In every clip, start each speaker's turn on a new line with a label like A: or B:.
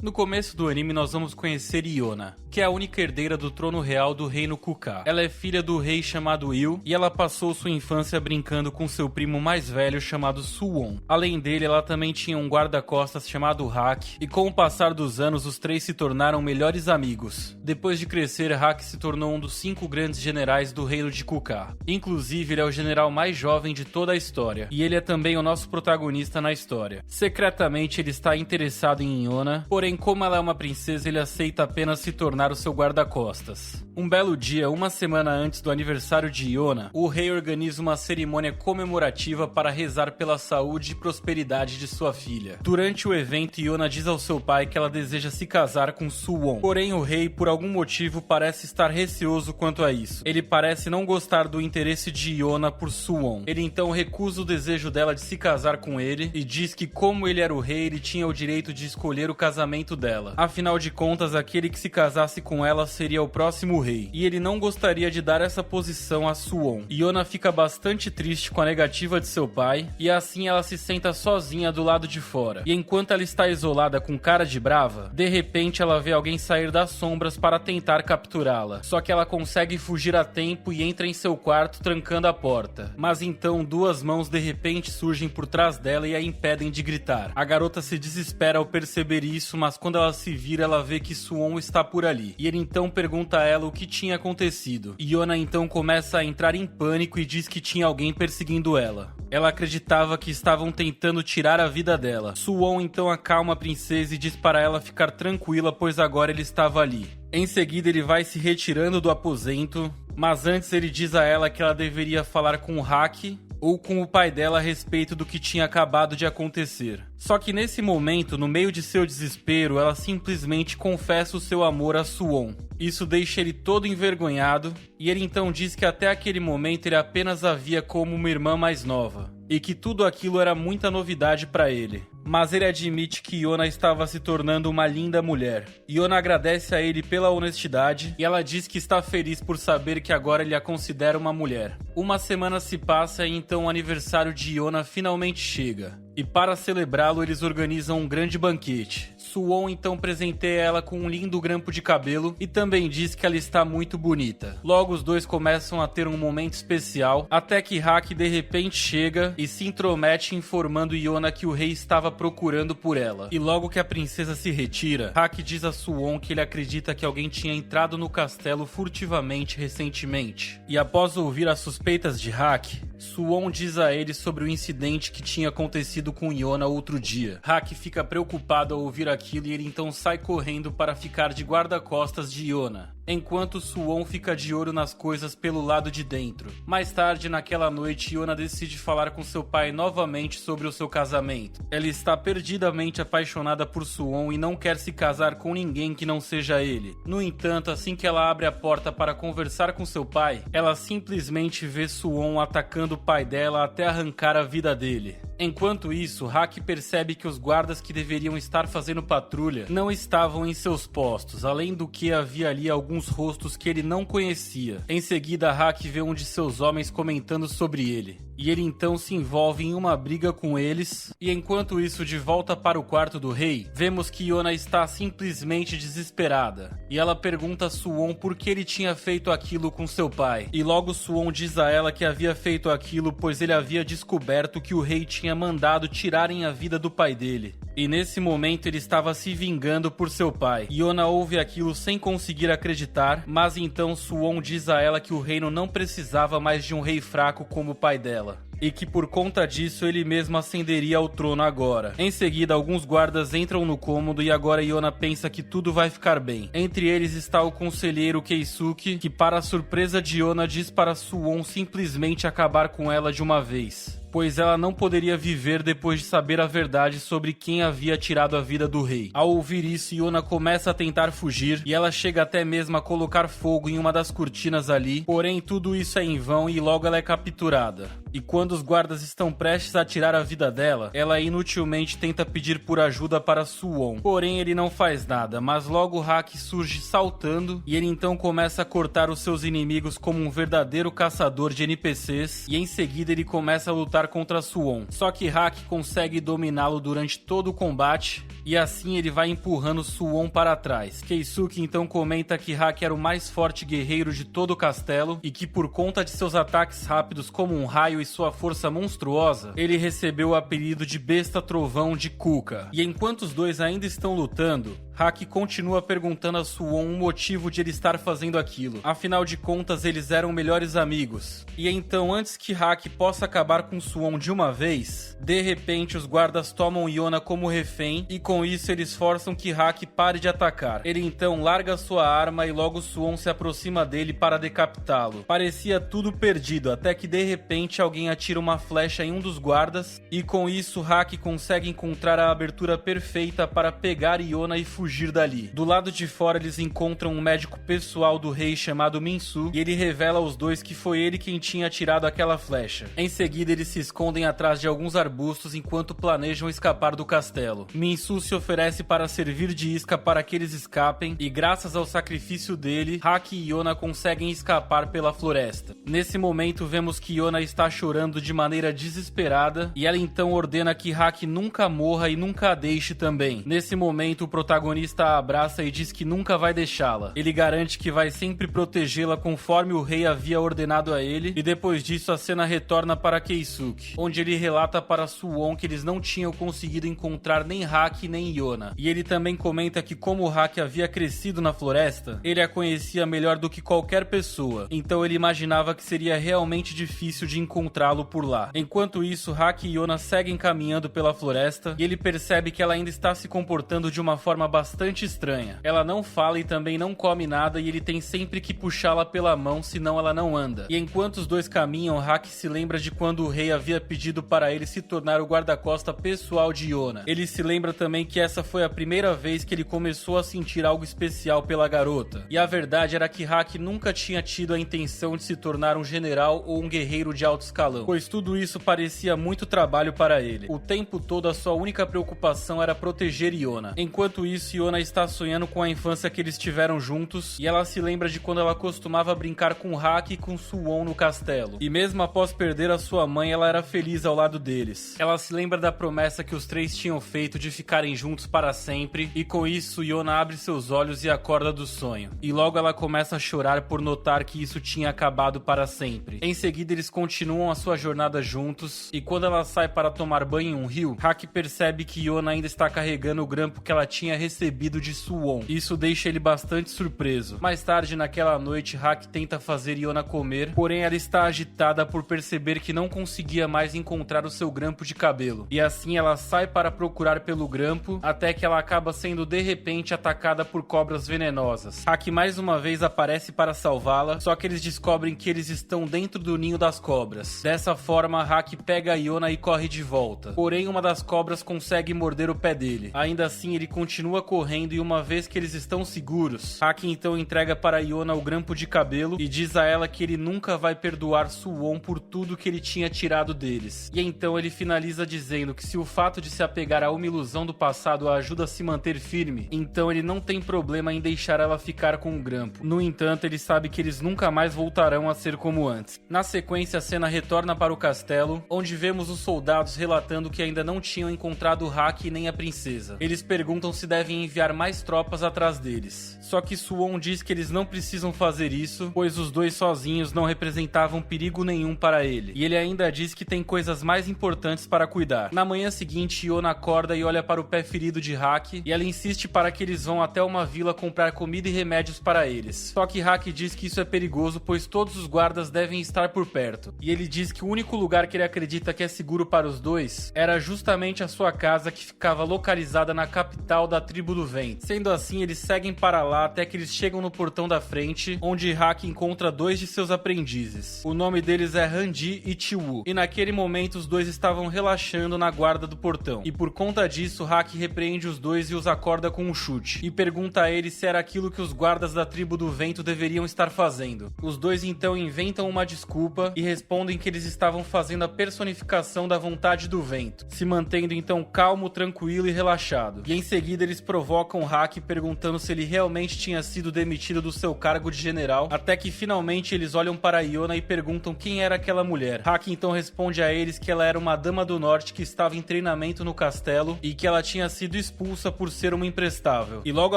A: No começo do anime nós vamos conhecer Yona, que é a única herdeira do trono real do reino Kuka. Ela é filha do rei chamado Il e ela passou sua infância brincando com seu primo mais velho chamado Suwon. Além dele, ela também tinha um guarda-costas chamado Haki e com o passar dos anos os três se tornaram melhores amigos. Depois de crescer, Haki se tornou um dos 5 grandes generais do reino de Kuka. Inclusive, ele é o general mais jovem de toda a história e ele é também o nosso protagonista na história. Secretamente, ele está interessado em Yona, porém como ela é uma princesa, ele aceita apenas se tornar o seu guarda-costas. Um belo dia, uma semana antes do aniversário de Yona, o rei organiza uma cerimônia comemorativa para rezar pela saúde e prosperidade de sua filha. Durante o evento, Yona diz ao seu pai que ela deseja se casar com Suwon. Porém, o rei, por algum motivo, parece estar receoso quanto a isso. Ele parece não gostar do interesse de Yona por Suwon. Ele então recusa o desejo dela de se casar com ele e diz que, como ele era o rei, ele tinha o direito de escolher o casamento dela. Afinal de contas, aquele que se casasse com ela seria o próximo rei, e ele não gostaria de dar essa posição a Suwon. Yona fica bastante triste com a negativa de seu pai, e assim ela se senta sozinha do lado de fora. E enquanto ela está isolada com cara de brava, de repente ela vê alguém sair das sombras para tentar capturá-la. Só que ela consegue fugir a tempo e entra em seu quarto trancando a porta. Mas então 2 mãos de repente surgem por trás dela e a impedem de gritar. A garota se desespera ao perceber isso, mas quando ela se vira, ela vê que Suwon está por ali. E ele então pergunta a ela o que tinha acontecido. Yona então começa a entrar em pânico e diz que tinha alguém perseguindo ela. Ela acreditava que estavam tentando tirar a vida dela. Suwon então acalma a princesa e diz para ela ficar tranquila, pois agora ele estava ali. Em seguida ele vai se retirando do aposento, mas antes ele diz a ela que ela deveria falar com o Haki ou com o pai dela a respeito do que tinha acabado de acontecer. Só que nesse momento, no meio de seu desespero, ela simplesmente confessa o seu amor a Suwon. Isso deixa ele todo envergonhado, e ele então diz que até aquele momento ele apenas a via como uma irmã mais nova, e que tudo aquilo era muita novidade para ele. Mas ele admite que Yona estava se tornando uma linda mulher. Yona agradece a ele pela honestidade e ela diz que está feliz por saber que agora ele a considera uma mulher. Uma semana se passa e então o aniversário de Yona finalmente chega. E para celebrá-lo eles organizam um grande banquete. Suwon então presenteia ela com um lindo grampo de cabelo e também diz que ela está muito bonita. Logo os dois começam a ter um momento especial, até que Haki de repente chega e se intromete informando Yona que o rei estava procurando por ela. E logo que a princesa se retira, Haki diz a Suwon que ele acredita que alguém tinha entrado no castelo furtivamente recentemente. E após ouvir as suspeitas de Haki, Suwon diz a ele sobre o incidente que tinha acontecido com Yona outro dia. Haki fica preocupado ao ouvir aquilo e ele então sai correndo para ficar de guarda-costas de Yona, enquanto Suwon fica de olho nas coisas pelo lado de dentro. Mais tarde, naquela noite, Yona decide falar com seu pai novamente sobre o seu casamento. Ela está perdidamente apaixonada por Suwon e não quer se casar com ninguém que não seja ele. No entanto, assim que ela abre a porta para conversar com seu pai, ela simplesmente vê Suwon atacando o pai dela até arrancar a vida dele. Enquanto isso, Haki percebe que os guardas que deveriam estar fazendo patrulha não estavam em seus postos, além do que havia ali alguns rostos que ele não conhecia. Em seguida, Haki vê um de seus homens comentando sobre ele, e ele então se envolve em uma briga com eles. E enquanto isso, de volta para o quarto do rei, vemos que Yona está simplesmente desesperada, e ela pergunta a Suwon por que ele tinha feito aquilo com seu pai. E logo Suwon diz a ela que havia feito aquilo pois ele havia descoberto que o rei tinha mandado tirarem a vida do pai dele. E nesse momento ele estava se vingando por seu pai. Yona ouve aquilo sem conseguir acreditar, mas então Suwon diz a ela que o reino não precisava mais de um rei fraco como o pai dela, e que por conta disso ele mesmo ascenderia ao trono agora. Em seguida, alguns guardas entram no cômodo e agora Yona pensa que tudo vai ficar bem. Entre eles está o conselheiro Keisuke, que para a surpresa de Yona diz para Suwon simplesmente acabar com ela de uma vez, pois ela não poderia viver depois de saber a verdade sobre quem havia tirado a vida do rei. Ao ouvir isso, Yona começa a tentar fugir e ela chega até mesmo a colocar fogo em uma das cortinas ali, porém tudo isso é em vão e logo ela é capturada. E quando os guardas estão prestes a tirar a vida dela, ela inutilmente tenta pedir por ajuda para Suwon, porém ele não faz nada, mas logo Haki surge saltando e ele então começa a cortar os seus inimigos como um verdadeiro caçador de NPCs, e em seguida ele começa a lutar lutar contra Suwon. Só que Haki consegue dominá-lo durante todo o combate e assim ele vai empurrando Suwon para trás. Keisuke então comenta que Haki era o mais forte guerreiro de todo o castelo e que por conta de seus ataques rápidos como um raio e sua força monstruosa, ele recebeu o apelido de Besta Trovão de Kuka. E enquanto os dois ainda estão lutando, Haki continua perguntando a Suwon o motivo de ele estar fazendo aquilo. Afinal de contas, eles eram melhores amigos. E então, antes que Haki possa acabar com Suwon de uma vez, de repente os guardas tomam Yona como refém e com isso eles forçam que Haki pare de atacar. Ele então larga sua arma e logo Suwon se aproxima dele para decapitá-lo. Parecia tudo perdido, até que de repente alguém atira uma flecha em um dos guardas e com isso Haki consegue encontrar a abertura perfeita para pegar Yona e fugir dali. Do lado de fora eles encontram um médico pessoal do rei chamado Minsu e ele revela aos dois que foi ele quem tinha atirado aquela flecha. Em seguida eles se escondem atrás de alguns arbustos enquanto planejam escapar do castelo. Minsu se oferece para servir de isca para que eles escapem e graças ao sacrifício dele, Haki e Yona conseguem escapar pela floresta. Nesse momento vemos que Yona está chorando de maneira desesperada e ela então ordena que Haki nunca morra e nunca a deixe também. Nesse momento o protagonista a abraça e diz que nunca vai deixá-la. Ele garante que vai sempre protegê-la conforme o rei havia ordenado a ele e depois disso a cena retorna para Keisuke, onde ele relata para Suwon que eles não tinham conseguido encontrar nem Haki nem Yona. E ele também comenta que como Haki havia crescido na floresta, ele a conhecia melhor do que qualquer pessoa, então ele imaginava que seria realmente difícil de encontrá-lo por lá. Enquanto isso, Haki e Yona seguem caminhando pela floresta e ele percebe que ela ainda está se comportando de uma forma bastante estranha. Ela não fala e também não come nada e ele tem sempre que puxá-la pela mão, senão ela não anda. E enquanto os dois caminham, Haki se lembra de quando o rei havia pedido para ele se tornar o guarda-costa pessoal de Yona. Ele se lembra também que essa foi a primeira vez que ele começou a sentir algo especial pela garota. E a verdade era que Haki nunca tinha tido a intenção de se tornar um general ou um guerreiro de alto escalão, pois tudo isso parecia muito trabalho para ele. O tempo todo a sua única preocupação era proteger Yona. Enquanto isso, Yona está sonhando com a infância que eles tiveram juntos e ela se lembra de quando ela costumava brincar com Haki e com Suwon no castelo. E mesmo após perder a sua mãe, ela era feliz ao lado deles. Ela se lembra da promessa que os três tinham feito de ficarem juntos para sempre e com isso Yona abre seus olhos e acorda do sonho. E logo ela começa a chorar por notar que isso tinha acabado para sempre. Em seguida eles continuam a sua jornada juntos e quando ela sai para tomar banho em um rio, Haki percebe que Yona ainda está carregando o grampo que ela tinha recebido de Suwon. Isso deixa ele bastante surpreso. Mais tarde naquela noite, Haki tenta fazer Yona comer, porém ela está agitada por perceber que não conseguia mais encontrar o seu grampo de cabelo. E assim ela sai para procurar pelo grampo, até que ela acaba sendo de repente atacada por cobras venenosas. Haki mais uma vez aparece para salvá-la, só que eles descobrem que eles estão dentro do ninho das cobras. Dessa forma, Haki pega a Yona e corre de volta. Porém, uma das cobras consegue morder o pé dele. Ainda assim, ele continua correndo e uma vez que eles estão seguros, Haki então entrega para Yona o grampo de cabelo e diz a ela que ele nunca vai perdoar Suwon por tudo que ele tinha tirado deles. E então ele finaliza dizendo que se o fato de se apegar a uma ilusão do passado a ajuda a se manter firme, então ele não tem problema em deixar ela ficar com o grampo. No entanto, ele sabe que eles nunca mais voltarão a ser como antes. Na sequência, a cena retorna para o castelo, onde vemos os soldados relatando que ainda não tinham encontrado Haki nem a princesa. Eles perguntam se devem enviar mais tropas atrás deles. Só que Suwon diz que eles não precisam fazer isso, pois os dois sozinhos não representavam perigo nenhum para ele. E ele ainda diz que tem coisas mais importantes para cuidar. Na manhã seguinte, Yona acorda e olha para o pé ferido de Haki, e ela insiste para que eles vão até uma vila comprar comida e remédios para eles. Só que Haki diz que isso é perigoso, pois todos os guardas devem estar por perto. E ele diz que o único lugar que ele acredita que é seguro para os dois era justamente a sua casa, que ficava localizada na capital da tribo do vento. Sendo assim, eles seguem para lá até que eles chegam no portão da frente, onde Haki encontra dois de seus aprendizes. O nome deles é Ranji e Chiwoo. E naquele momento os dois estavam relaxando na guarda do portão. E por conta disso, Haki repreende os dois e os acorda com um chute. E pergunta a eles se era aquilo que os guardas da tribo do vento deveriam estar fazendo. Os dois então inventam uma desculpa e respondem que eles estavam fazendo a personificação da vontade do vento, se mantendo então calmo, tranquilo e relaxado. E em seguida eles provocam Haki perguntando se ele realmente tinha sido demitido do seu cargo de general, até que finalmente eles olham para Yona e perguntam quem era aquela mulher. Haki então responde a eles que ela era uma dama do norte que estava em treinamento no castelo e que ela tinha sido expulsa por ser uma imprestável. E logo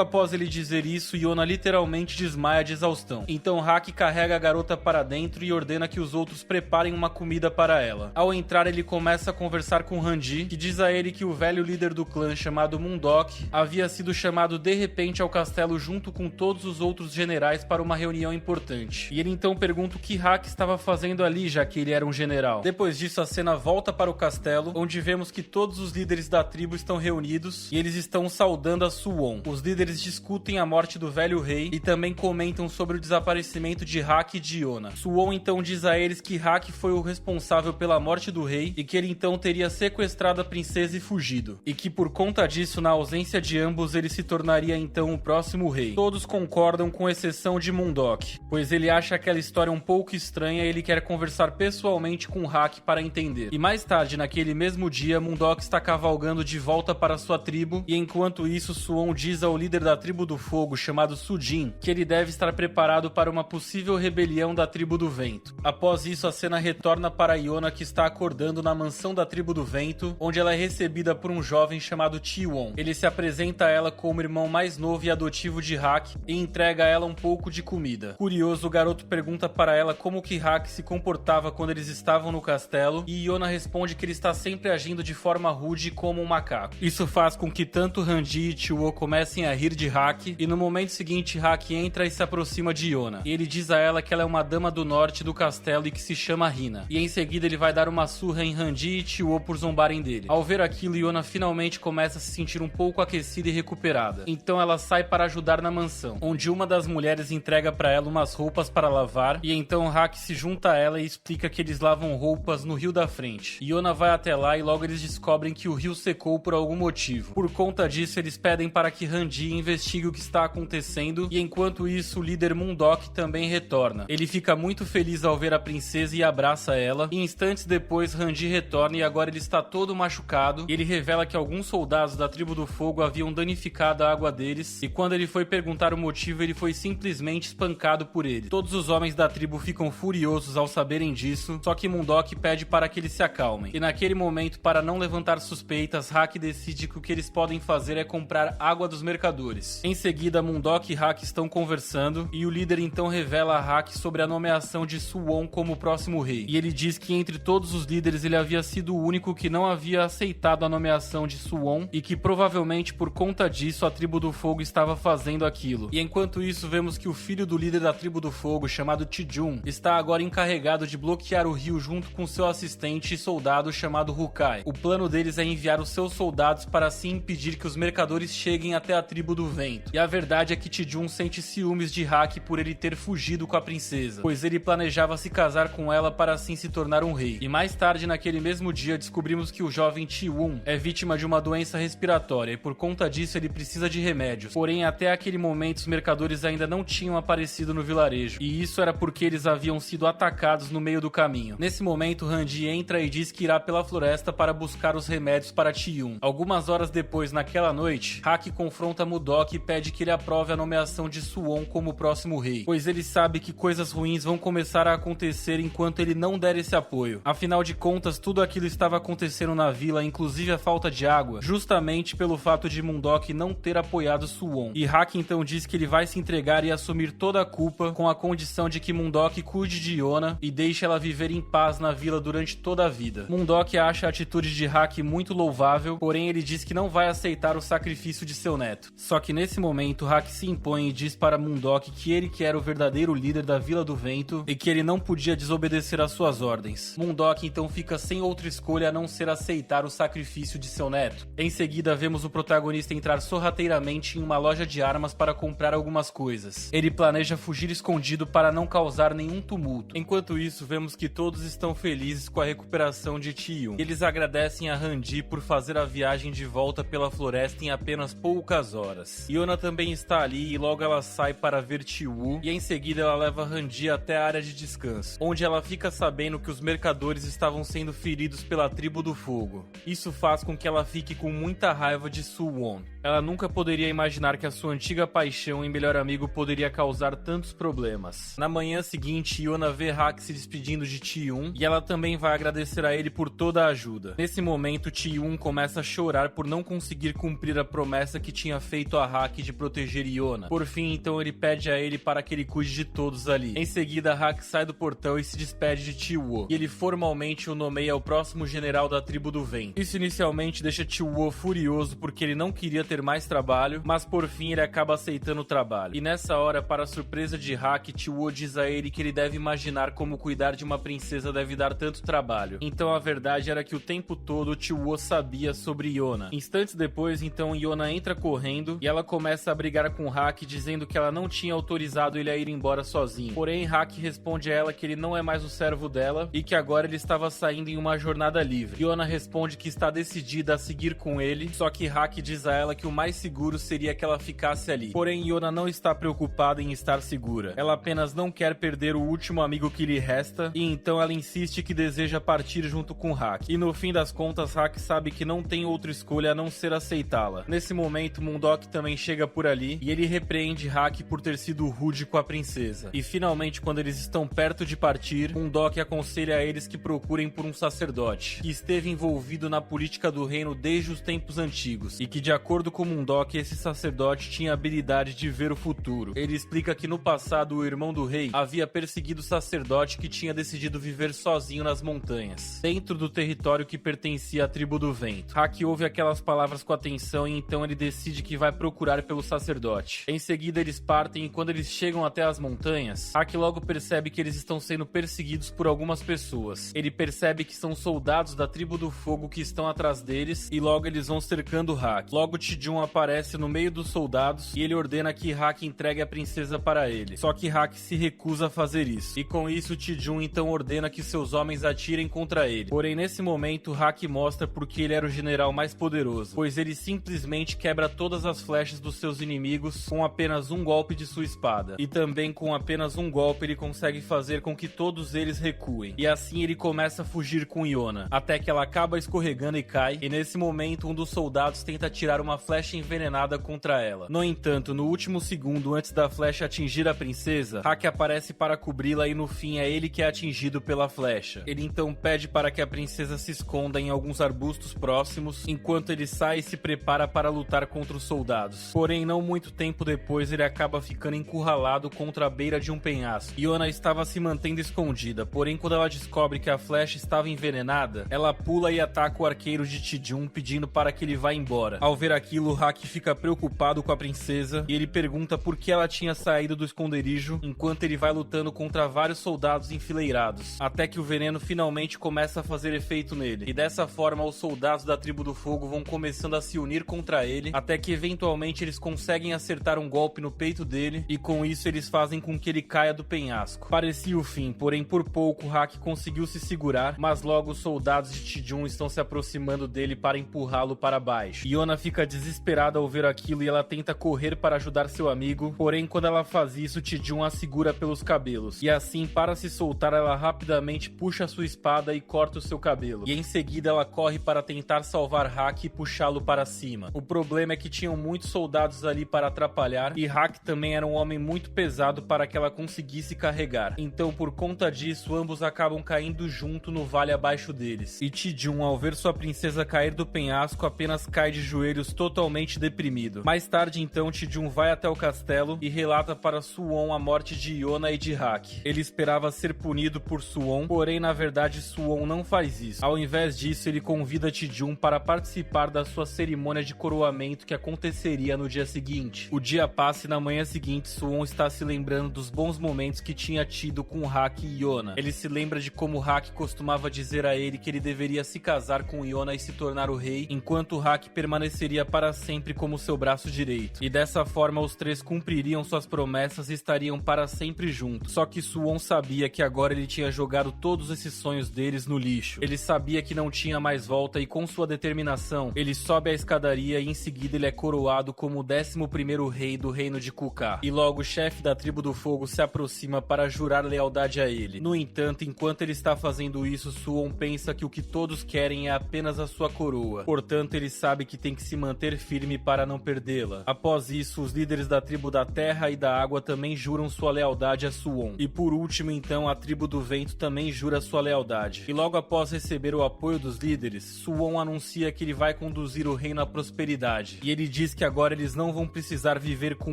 A: após ele dizer isso, Yona literalmente desmaia de exaustão. Então Haki carrega a garota para dentro e ordena que os outros preparem uma comida para ela. Ao entrar, ele começa a conversar com Ranji, que diz a ele que o velho líder do clã chamado Mundok havia sido chamado de repente ao castelo junto com todos os outros generais para uma reunião importante. E ele então pergunta o que Haki estava fazendo ali, já que ele era um general. Depois disso, a cena volta para o castelo, onde vemos que todos os líderes da tribo estão reunidos e eles estão saudando a Suwon. Os líderes discutem a morte do velho rei e também comentam sobre o desaparecimento de Haki e de Yona. Suwon então diz a eles que Haki foi o responsável pela morte do rei e que ele então teria sequestrado a princesa e fugido. E que por conta disso, na ausência de ambos, ele se tornaria então o próximo rei. Todos concordam com exceção de Mundok, pois ele acha aquela história um pouco estranha e ele quer conversar pessoalmente com Haki para entender. E mais tarde, naquele mesmo dia, Mundok está cavalgando de volta para sua tribo e enquanto isso, Suwon diz ao líder da tribo do fogo, chamado Sujin, que ele deve estar preparado para uma possível rebelião da tribo do vento. Após isso, a cena retorna para Yona, que está acordando na mansão da tribo do vento, onde ela é recebida por um jovem chamado Chiwon. Ele se apresenta a ela como o irmão mais novo e adotivo de Haki e entrega a ela um pouco de comida. Curioso, o garoto pergunta para ela como que Haki se comportava quando eles estavam no castelo e Yona responde que ele está sempre agindo de forma rude como um macaco. Isso faz com que tanto Ranji e Chiwo comecem a rir de Haki e no momento seguinte Haki entra e se aproxima de Yona. E ele diz a ela que ela é uma dama do norte do castelo e que se chama Hina. E em seguida ele vai dar uma surra em Ranji e Chiwo por zombarem dele. Ao ver aquilo, Yona finalmente começa a se sentir um pouco aquecida e recuperada. Então ela sai para ajudar na mansão, onde uma das mulheres entrega para ela umas roupas para lavar e então Haki se junta a ela e explica que eles lavam roupas no rio da frente. Yona vai até lá e logo eles descobrem que o rio secou por algum motivo. Por conta disso, eles pedem para que Ranji investigue o que está acontecendo e enquanto isso, o líder Mundok também retorna. Ele fica muito feliz ao ver a princesa e abraça ela e instantes depois Ranji retorna e agora ele está todo machucado e ele revela que alguns soldados da tribo do fogo haviam danificado a água deles e quando ele foi perguntar o motivo, ele foi simplesmente espancado por ele. Todos os homens da tribo ficam furiosos ao saberem disso, só que Mundok pede para que eles se acalmem. E naquele momento, para não levantar suspeitas, Haki decide que o que eles podem fazer é comprar água dos mercadores. Em seguida, Mundok e Haki estão conversando e o líder então revela a Haki sobre a nomeação de Suwon como o próximo rei. E ele diz que entre todos os líderes ele havia sido o único que não havia aceitado a nomeação de Suwon e que provavelmente por conta disso a tribo do fogo estava fazendo aquilo. E enquanto isso, vemos que o filho do líder da tribo do fogo, chamado Chijun, está agora encarregado de bloquear o rio junto com seu assistente e soldado chamado Rukai. O plano deles é enviar os seus soldados para assim impedir que os mercadores cheguem até a tribo do vento. E a verdade é que Chijun sente ciúmes de Haki por ele ter fugido com a princesa, pois ele planejava se casar com ela para assim se tornar um rei. E mais tarde, naquele mesmo dia, descobrimos que o jovem Chiwon é vítima de uma doença respiratória e por conta disso ele precisa de remédios. Porém, até aquele momento os mercadores ainda não tinham aparecido no vilarejo, e isso era porque eles haviam sido atacados no meio do caminho. Nesse momento, Ranji entra e diz que irá pela floresta para buscar os remédios para Chiwon. Algumas horas depois, naquela noite, Haki confronta Mundok e pede que ele aprove a nomeação de Suwon como o próximo rei, pois ele sabe que coisas ruins vão começar a acontecer enquanto ele não der esse apoio. Afinal de contas, tudo aquilo estava acontecendo na vila, inclusive a falta de água, justamente pelo fato de Mundok não ter apoiado Suwon. E Haki então diz que ele vai se entregar e assumir toda a culpa com a condição de que Mundok cuide de Yona e deixe ela viver em paz na vila durante toda a vida. Mundok acha a atitude de Haki muito louvável, porém ele diz que não vai aceitar o sacrifício de seu neto. Só que nesse momento, Haki se impõe e diz para Mundok que ele que era o verdadeiro líder da Vila do Vento e que ele não podia desobedecer às suas ordens. Mundok então fica sem outra escolha a não ser aceitar o sacrifício de seu neto. Em seguida, vemos o protagonista entrar sorrateiramente em uma loja de armas para comprar algumas coisas. Ele planeja fugir escondido para não causar nenhum tumulto. Enquanto isso, vemos que todos estão felizes com a recuperação de Chiwon. Eles agradecem a Ranji por fazer a viagem de volta pela floresta em apenas poucas horas. Yona também está ali e logo ela sai para ver Chiwoo e em seguida ela leva Ranji até a área de descanso, onde ela fica sabendo que os mercadores estavam sendo feridos pela tribo do fogo. Isso faz com que ela fique com muita raiva de Suwon. Ela nunca poderia imaginar que a sua antiga paixão e melhor amigo poderia causar tantos problemas. Na manhã seguinte, Yona vê Haki se despedindo de Ti-Yun e ela também vai agradecer a ele por toda a ajuda. Nesse momento, Ti-Yun começa a chorar por não conseguir cumprir a promessa que tinha feito a Haki de proteger Yona. Por fim, então ele pede a ele para que ele cuide de todos ali. Em seguida, Haki sai do portão e se despede de Ti-Woo, e ele formalmente o nomeia o próximo general da tribo do vento. Isso inicialmente deixa Ti-Woo furioso porque ele não queria ter mais trabalho, mas por fim ele acaba aceitando o trabalho. E nessa hora, para a surpresa de Haki, Ti-Woo diz a ele que ele deve imaginar como cuidar de uma princesa deve dar tanto trabalho. Então a verdade era que o tempo todo Ti-Woo sabia sobre Yona. Instantes depois, então, Yona entra correndo e ela começa a brigar com Haki, dizendo que ela não tinha autorizado ele a ir embora sozinho. Porém, Haki responde a ela que ele não é mais o servo dela e que agora ele estava saindo em uma jornada livre. Yona responde que está decidida a seguir com ele, só que Haki diz a ela que o mais seguro seria que ela ficasse ali. Porém, Yona não está preocupada em estar segura. Ela apenas não quer perder o último amigo que lhe resta e então ela insiste que deseja partir junto com Haki. E no fim das contas, Haki sabe que não tem outra escolha a não ser aceitá-la. Nesse momento, Moondok também chega por ali e ele repreende Haki por ter sido rude com a princesa. E finalmente, quando eles estão perto de partir, Moondok aconselha a eles que procurem por um sacerdote que esteve envolvido na política do reino desde os tempos antigos e que, de acordo com Moondok, esse sacerdote tinha a habilidade de ver o futuro. Ele explica que no passado o irmão do rei havia perseguido o sacerdote que tinha decidido viver sozinho nas montanhas, dentro do território que pertencia à tribo do vento. Haki ouve aquelas palavras com atenção e então ele decide que vai procurar pelo sacerdote. Em seguida eles partem e quando eles chegam até as montanhas, Haki logo percebe que eles estão sendo perseguidos por algumas pessoas. Ele percebe que são soldados da tribo do fogo que estão atrás deles e logo eles vão cercando Haki. Logo Ti-Jun aparece no meio dos soldados e ele ordena que Haki entregue a princesa para ele. Só que Haki se recusa a fazer isso. E com isso Ti-Jun então ordena que seus homens atirem contra ele. Porém nesse momento Haki mostra porque ele era o general mais poderoso, pois ele simplesmente quebra todas as flechas dos seus inimigos com apenas um golpe de sua espada. E também com apenas um golpe ele consegue fazer com que todos eles recuem. E assim ele começa a fugir com Yona, até que ela acaba escorregando e cai, e nesse momento um dos soldados tenta atirar uma flecha envenenada contra ela. No entanto, no último segundo antes da flecha atingir a princesa, Haki aparece para cobri-la e no fim é ele que é atingido pela flecha. Ele então pede para que a princesa se esconda em alguns arbustos próximos, enquanto ele sai e se prepara para lutar contra os soldados. Porém, não muito tempo depois, ele acaba ficando encurralado contra a beira de um penhasco. Yona estava se mantendo escondida, porém quando ela descobre que a flecha estava envenenada, ela pula e ataca o arqueiro de Ti-Jun, pedindo para que ele vá embora. Ao ver aquilo, Haki fica preocupado com a princesa e ele pergunta por que ela tinha saído do esconderijo enquanto ele vai lutando contra vários soldados enfileirados, até que o veneno finalmente começa a fazer efeito nele. E dessa forma, os soldados da tribo do fogo vão começando a se unir contra ele, até que eventualmente eles conseguem acertar um golpe no peito dele e com isso eles fazem com que ele caia do penhasco. Parecia o fim, porém por pouco Haki conseguiu se segurar, mas logo os soldados de Ti-Jun estão se aproximando dele para empurrá-lo para baixo. Yona fica desesperada ao ver aquilo e ela tenta correr para ajudar seu amigo, porém quando ela faz isso, Ti-Jun a segura pelos cabelos. E assim, para se soltar, ela rapidamente puxa sua espada e corta o seu cabelo. E em seguida ela corre para tentar salvar Haki e puxá-lo para cima. O problema é que tinham muitos soldados ali para atrapalhar e Haki também era um homem muito pesado para que ela conseguisse carregar. Então, por conta disso, ambos acabam caindo junto no vale abaixo deles. E Ti-Jun, ao ver sua princesa cair do penhasco, apenas cai de joelhos totalmente deprimido. Mais tarde, então, Ti-Jun vai até o castelo e relata para Suwon a morte de Yona e de Haki. Ele esperava ser punido por Suwon, porém, na verdade, Suwon não faz isso. Ao invés disso, ele convida Ti-Jun para participar da sua cerimônia de coroamento que aconteceria no dia seguinte. O dia passa e na manhã seguinte, Suwon está se lembrando dos bons momentos que tinha tido com Haki e Yona. Ele se lembra de como Haki costumava dizer a ele que ele deveria se casar com Yona e se tornar o rei, enquanto Haki permaneceria para sempre como seu braço direito. E dessa forma, os três cumpririam suas promessas e estariam para sempre juntos. Só que Suwon sabia que agora ele tinha jogado todos esses sonhos deles no lixo. Ele sabia que não tinha mais volta e com sua determinação, ele sobe a escadaria e em seguida ele é coroado como o 11º rei do reino de Kuka. E logo o chefe da tribo do fogo se aproxima para jurar lealdade a ele. No entanto, enquanto ele está fazendo isso, Suwon pensa que o que todos querem é apenas a sua coroa. Portanto, ele sabe que tem que se manter manter firme para não perdê-la. Após isso, os líderes da tribo da terra e da água também juram sua lealdade a Suwon. E por último, então, a tribo do vento também jura sua lealdade. E logo após receber o apoio dos líderes, Suwon anuncia que ele vai conduzir o reino à prosperidade. E ele diz que agora eles não vão precisar viver com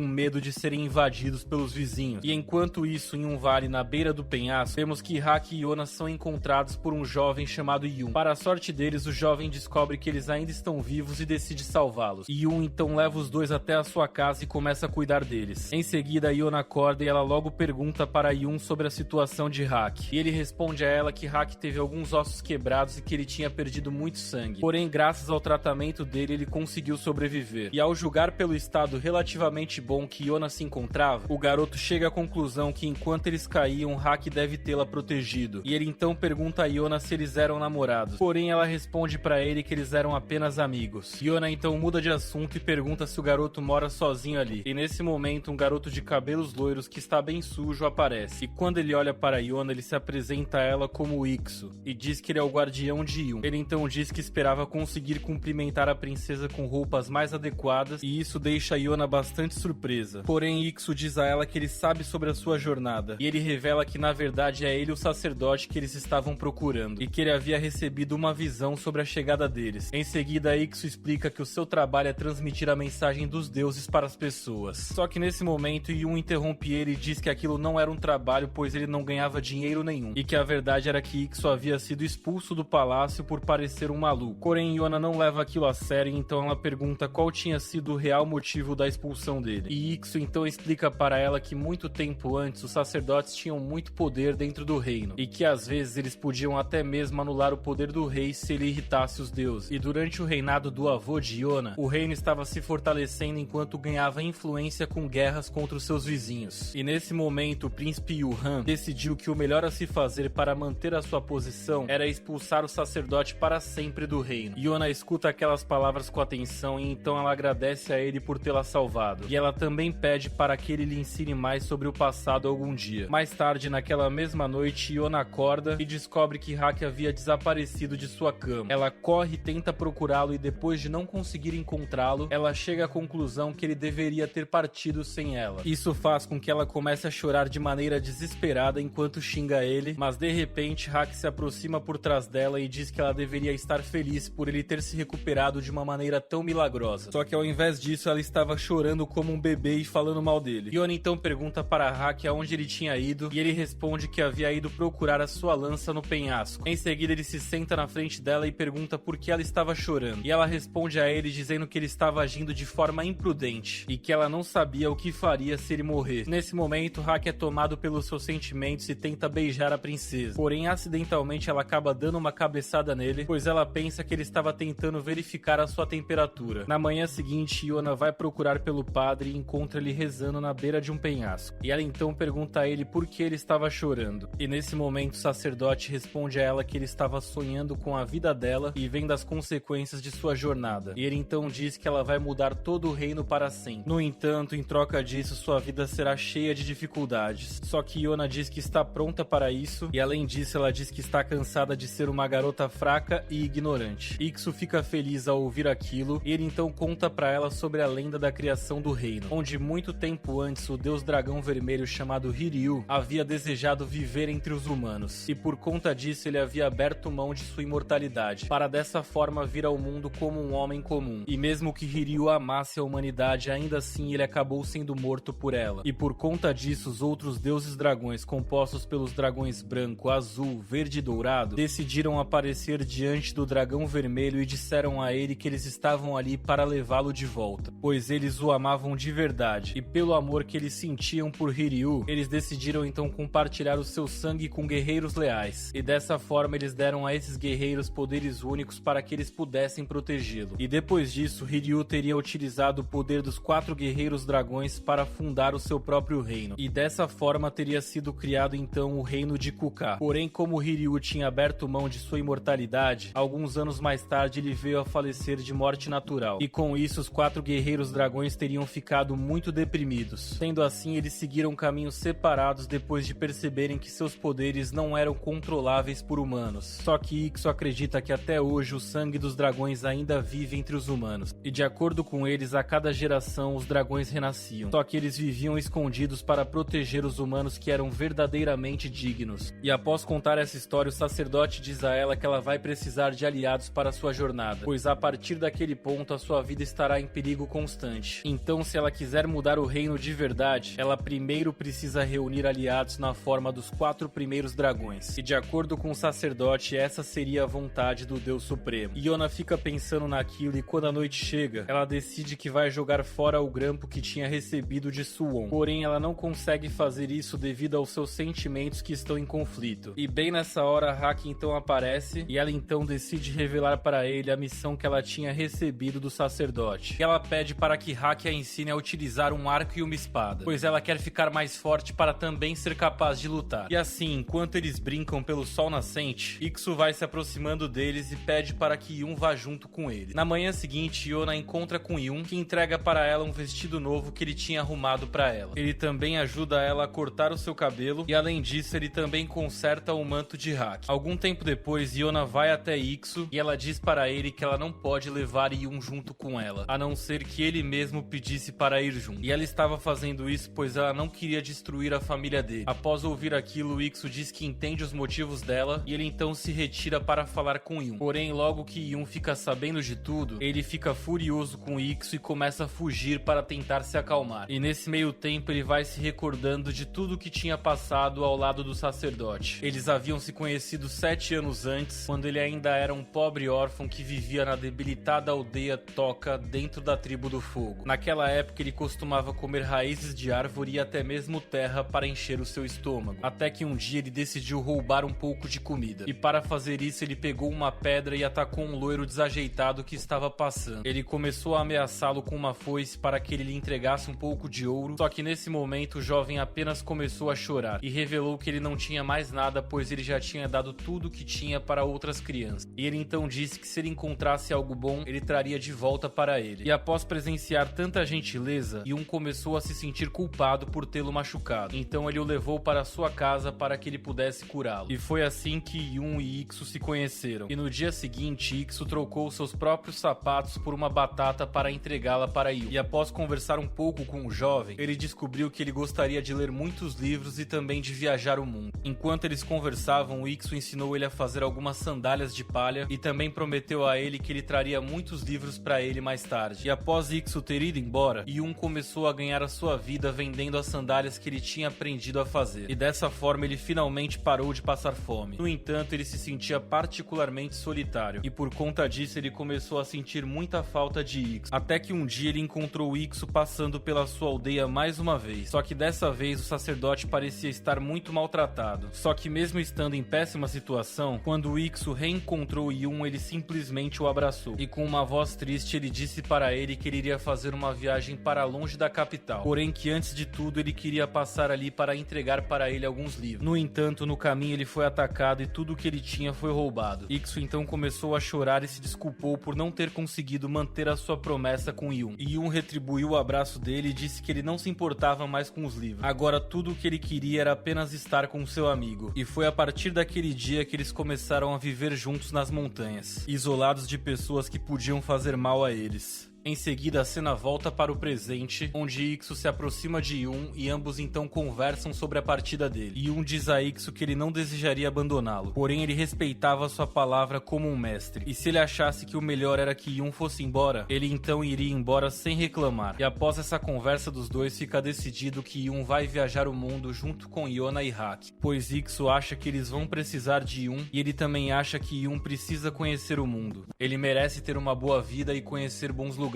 A: medo de serem invadidos pelos vizinhos. E enquanto isso, em um vale na beira do penhasco, vemos que Hak e Yona são encontrados por um jovem chamado Yun. Para a sorte deles, o jovem descobre que eles ainda estão vivos e decide salvá-los. Yun então leva os dois até a sua casa e começa a cuidar deles. Em seguida, Yona acorda e ela logo pergunta para Yun sobre a situação de Hak. E ele responde a ela que Hak teve alguns ossos quebrados e que ele tinha perdido muito sangue. Porém, graças ao tratamento dele, ele conseguiu sobreviver. E ao julgar pelo estado relativamente bom que Yona se encontrava, o garoto chega à conclusão que enquanto eles caíam, Hak deve tê-la protegido. E ele então pergunta a Yona se eles eram namorados. Porém, ela responde para ele que eles eram apenas amigos. Yona então muda de assunto e pergunta se o garoto mora sozinho ali. E nesse momento, um garoto de cabelos loiros que está bem sujo aparece. E quando ele olha para Yona, ele se apresenta a ela como Iksu e diz que ele é o guardião de Yun. Ele então diz que esperava conseguir cumprimentar a princesa com roupas mais adequadas e isso deixa Yona bastante surpresa. Porém, Iksu diz a ela que ele sabe sobre a sua jornada e ele revela que na verdade é ele o sacerdote que eles estavam procurando e que ele havia recebido uma visão sobre a chegada deles. Em seguida, Iksu explica que o seu trabalho é transmitir a mensagem dos deuses para as pessoas. Só que nesse momento, Yun interrompe ele e diz que aquilo não era um trabalho, pois ele não ganhava dinheiro nenhum e que a verdade era que Iksu havia sido expulso do palácio por parecer um maluco. Porém, Yona não leva aquilo a sério, então ela pergunta qual tinha sido o real motivo da expulsão dele. E Iksu então explica para ela que muito tempo antes os sacerdotes tinham muito poder dentro do reino e que às vezes eles podiam até mesmo anular o poder do rei se ele irritasse os deuses. E durante o reinado do avô de Yona, o reino estava se fortalecendo enquanto ganhava influência com guerras contra os seus vizinhos. E nesse momento, o príncipe Yuhan decidiu que o melhor a se fazer para manter a sua posição era expulsar o sacerdote para sempre do reino. Yona escuta aquelas palavras com atenção e então ela agradece a ele por tê-la salvado. E ela também pede para que ele lhe ensine mais sobre o passado algum dia. Mais tarde, naquela mesma noite, Yona acorda e descobre que Hak havia desaparecido de sua cama. Ela corre e tenta procurá-lo e depois de não conseguir encontrá-lo, ela chega à conclusão que ele deveria ter partido sem ela. Isso faz com que ela comece a chorar de maneira desesperada enquanto xinga ele, mas de repente Hak se aproxima por trás dela e diz que ela deveria estar feliz por ele ter se recuperado de uma maneira tão milagrosa. Só que ao invés disso, ela estava chorando como um bebê e falando mal dele. Yona então pergunta para Hak aonde ele tinha ido e ele responde que havia ido procurar a sua lança no penhasco. Em seguida, ele se senta na frente dela e pergunta por que ela estava chorando. E ela responde a ele dizendo que ele estava agindo de forma imprudente e que ela não sabia o que faria se ele morrer. Nesse momento, Hak é tomado pelos seus sentimentos e tenta beijar a princesa. Porém, acidentalmente, ela acaba dando uma cabeçada nele, pois ela pensa que ele estava tentando verificar a sua temperatura. Na manhã seguinte, Yona vai procurar pelo padre e encontra ele rezando na beira de um penhasco. E ela então pergunta a ele por que ele estava chorando. E nesse momento, o sacerdote responde a ela que ele estava sonhando com a vida dela e vendo as consequências de sua jornada. E ele então diz que ela vai mudar todo o reino para sempre. No entanto, em troca disso, sua vida será cheia de dificuldades. Só que Yona diz que está pronta para isso e além disso, ela diz que está cansada de ser uma garota fraca e ignorante. Iksu fica feliz ao ouvir aquilo e ele então conta para ela sobre a lenda da criação do reino, onde muito tempo antes o deus dragão vermelho chamado Hiryu havia desejado viver entre os humanos e por conta disso ele havia aberto mão de sua imortalidade para dessa forma vir ao mundo como um homem comum. E mesmo que Hiryu amasse a humanidade, ainda assim ele acabou sendo morto por ela. E por conta disso, os outros deuses dragões, compostos pelos dragões branco, azul, verde e dourado, decidiram aparecer diante do dragão vermelho e disseram a ele que eles estavam ali para levá-lo de volta, pois eles o amavam de verdade. E pelo amor que eles sentiam por Hiryu, eles decidiram então compartilhar o seu sangue com guerreiros leais. E dessa forma eles deram a esses guerreiros poderes únicos para que eles pudessem protegê-lo. E depois disso, Hiryu teria utilizado o poder dos 4 guerreiros dragões para fundar o seu próprio reino. E dessa forma teria sido criado então o reino de Kuka. Porém, como Hiryu tinha aberto mão de sua imortalidade, alguns anos mais tarde ele veio a falecer de morte natural. E com isso, os 4 guerreiros dragões teriam ficado muito deprimidos. Sendo assim, eles seguiram caminhos separados depois de perceberem que seus poderes não eram controláveis por humanos. Só que Iksu acredita que até hoje o sangue dos dragões ainda vive entre os humanos. humanos. E de acordo com eles, a cada geração os dragões renasciam. Só que eles viviam escondidos para proteger os humanos que eram verdadeiramente dignos. E após contar essa história, o sacerdote diz a ela que ela vai precisar de aliados para sua jornada, pois a partir daquele ponto a sua vida estará em perigo constante. Então, se ela quiser mudar o reino de verdade, ela primeiro precisa reunir aliados na forma dos 4 primeiros dragões. E de acordo com o sacerdote, essa seria a vontade do Deus Supremo. Iona fica pensando naquilo e quando a noite chega, ela decide que vai jogar fora o grampo que tinha recebido de Suwon. Porém, ela não consegue fazer isso devido aos seus sentimentos que estão em conflito. E bem nessa hora, Haki então aparece e ela então decide revelar para ele a missão que ela tinha recebido do sacerdote. E ela pede para que Haki a ensine a utilizar um arco e uma espada, pois ela quer ficar mais forte para também ser capaz de lutar. E assim, enquanto eles brincam pelo sol nascente, Iksu vai se aproximando deles e pede para que Yun vá junto com ele. Na manhã seguinte, Iona encontra com Yun, que entrega para ela um vestido novo que ele tinha arrumado para ela. Ele também ajuda ela a cortar o seu cabelo e além disso, ele também conserta o manto de Haki. Algum tempo depois, Iona vai até Iksu e ela diz para ele que ela não pode levar Yun junto com ela, a não ser que ele mesmo pedisse para ir junto. E ela estava fazendo isso pois ela não queria destruir a família dele. Após ouvir aquilo, Iksu diz que entende os motivos dela e ele então se retira para falar com Yun. Porém, logo que Yun fica sabendo de tudo, ele fica furioso com Iksu e começa a fugir para tentar se acalmar. E nesse meio tempo ele vai se recordando de tudo que tinha passado ao lado do sacerdote. Eles haviam se conhecido 7 anos antes, quando ele ainda era um pobre órfão que vivia na debilitada aldeia Toca dentro da tribo do fogo. Naquela época ele costumava comer raízes de árvore e até mesmo terra para encher o seu estômago. Até que um dia ele decidiu roubar um pouco de comida. E para fazer isso ele pegou uma pedra e atacou um loiro desajeitado que estava passando. Ele começou a ameaçá-lo com uma foice para que ele lhe entregasse um pouco de ouro, só que nesse momento o jovem apenas começou a chorar e revelou que ele não tinha mais nada pois ele já tinha dado tudo o que tinha para outras crianças. E ele então disse que se ele encontrasse algo bom, ele traria de volta para ele. E após presenciar tanta gentileza, Yun começou a se sentir culpado por tê-lo machucado. Então ele o levou para sua casa para que ele pudesse curá-lo. E foi assim que Yun e Iksu se conheceram. E no dia seguinte, Iksu trocou seus próprios sapatos por uma batata para entregá-la para Yun. E após conversar um pouco com o jovem, ele descobriu que ele gostaria de ler muitos livros e também de viajar o mundo. Enquanto eles conversavam, Iksu ensinou ele a fazer algumas sandálias de palha e também prometeu a ele que ele traria muitos livros para ele mais tarde. E após Iksu ter ido embora, Yun começou a ganhar a sua vida vendendo as sandálias que ele tinha aprendido a fazer. E dessa forma ele finalmente parou de passar fome. No entanto, ele se sentia particularmente solitário e por conta disso ele começou a sentir muita falta de Iksu. Até que um dia ele encontrou Iksu passando pela sua aldeia mais uma vez. Só que dessa vez o sacerdote parecia estar muito maltratado. Só que mesmo estando em péssima situação, quando Iksu reencontrou Yun, ele simplesmente o abraçou. E com uma voz triste ele disse para ele que ele iria fazer uma viagem para longe da capital. Porém que antes de tudo ele queria passar ali para entregar para ele alguns livros. No entanto, no caminho ele foi atacado e tudo o que ele tinha foi roubado. Iksu então começou a chorar e se desculpou por não ter conseguido manter a sua promessa com Yun. E Yun retribuiu o abraço dele e disse que ele não se importava mais com os livros. Agora tudo o que ele queria era apenas estar com seu amigo. E foi a partir daquele dia que eles começaram a viver juntos nas montanhas, isolados de pessoas que podiam fazer mal a eles. Em seguida, a cena volta para o presente, onde Iksu se aproxima de Yun e ambos então conversam sobre a partida dele. Yun diz a Iksu que ele não desejaria abandoná-lo, porém ele respeitava sua palavra como um mestre. E se ele achasse que o melhor era que Yun fosse embora, ele então iria embora sem reclamar. E após essa conversa dos dois, fica decidido que Yun vai viajar o mundo junto com Iona e Haki, pois Iksu acha que eles vão precisar de Yun e ele também acha que Yun precisa conhecer o mundo. Ele merece ter uma boa vida e conhecer bons lugares.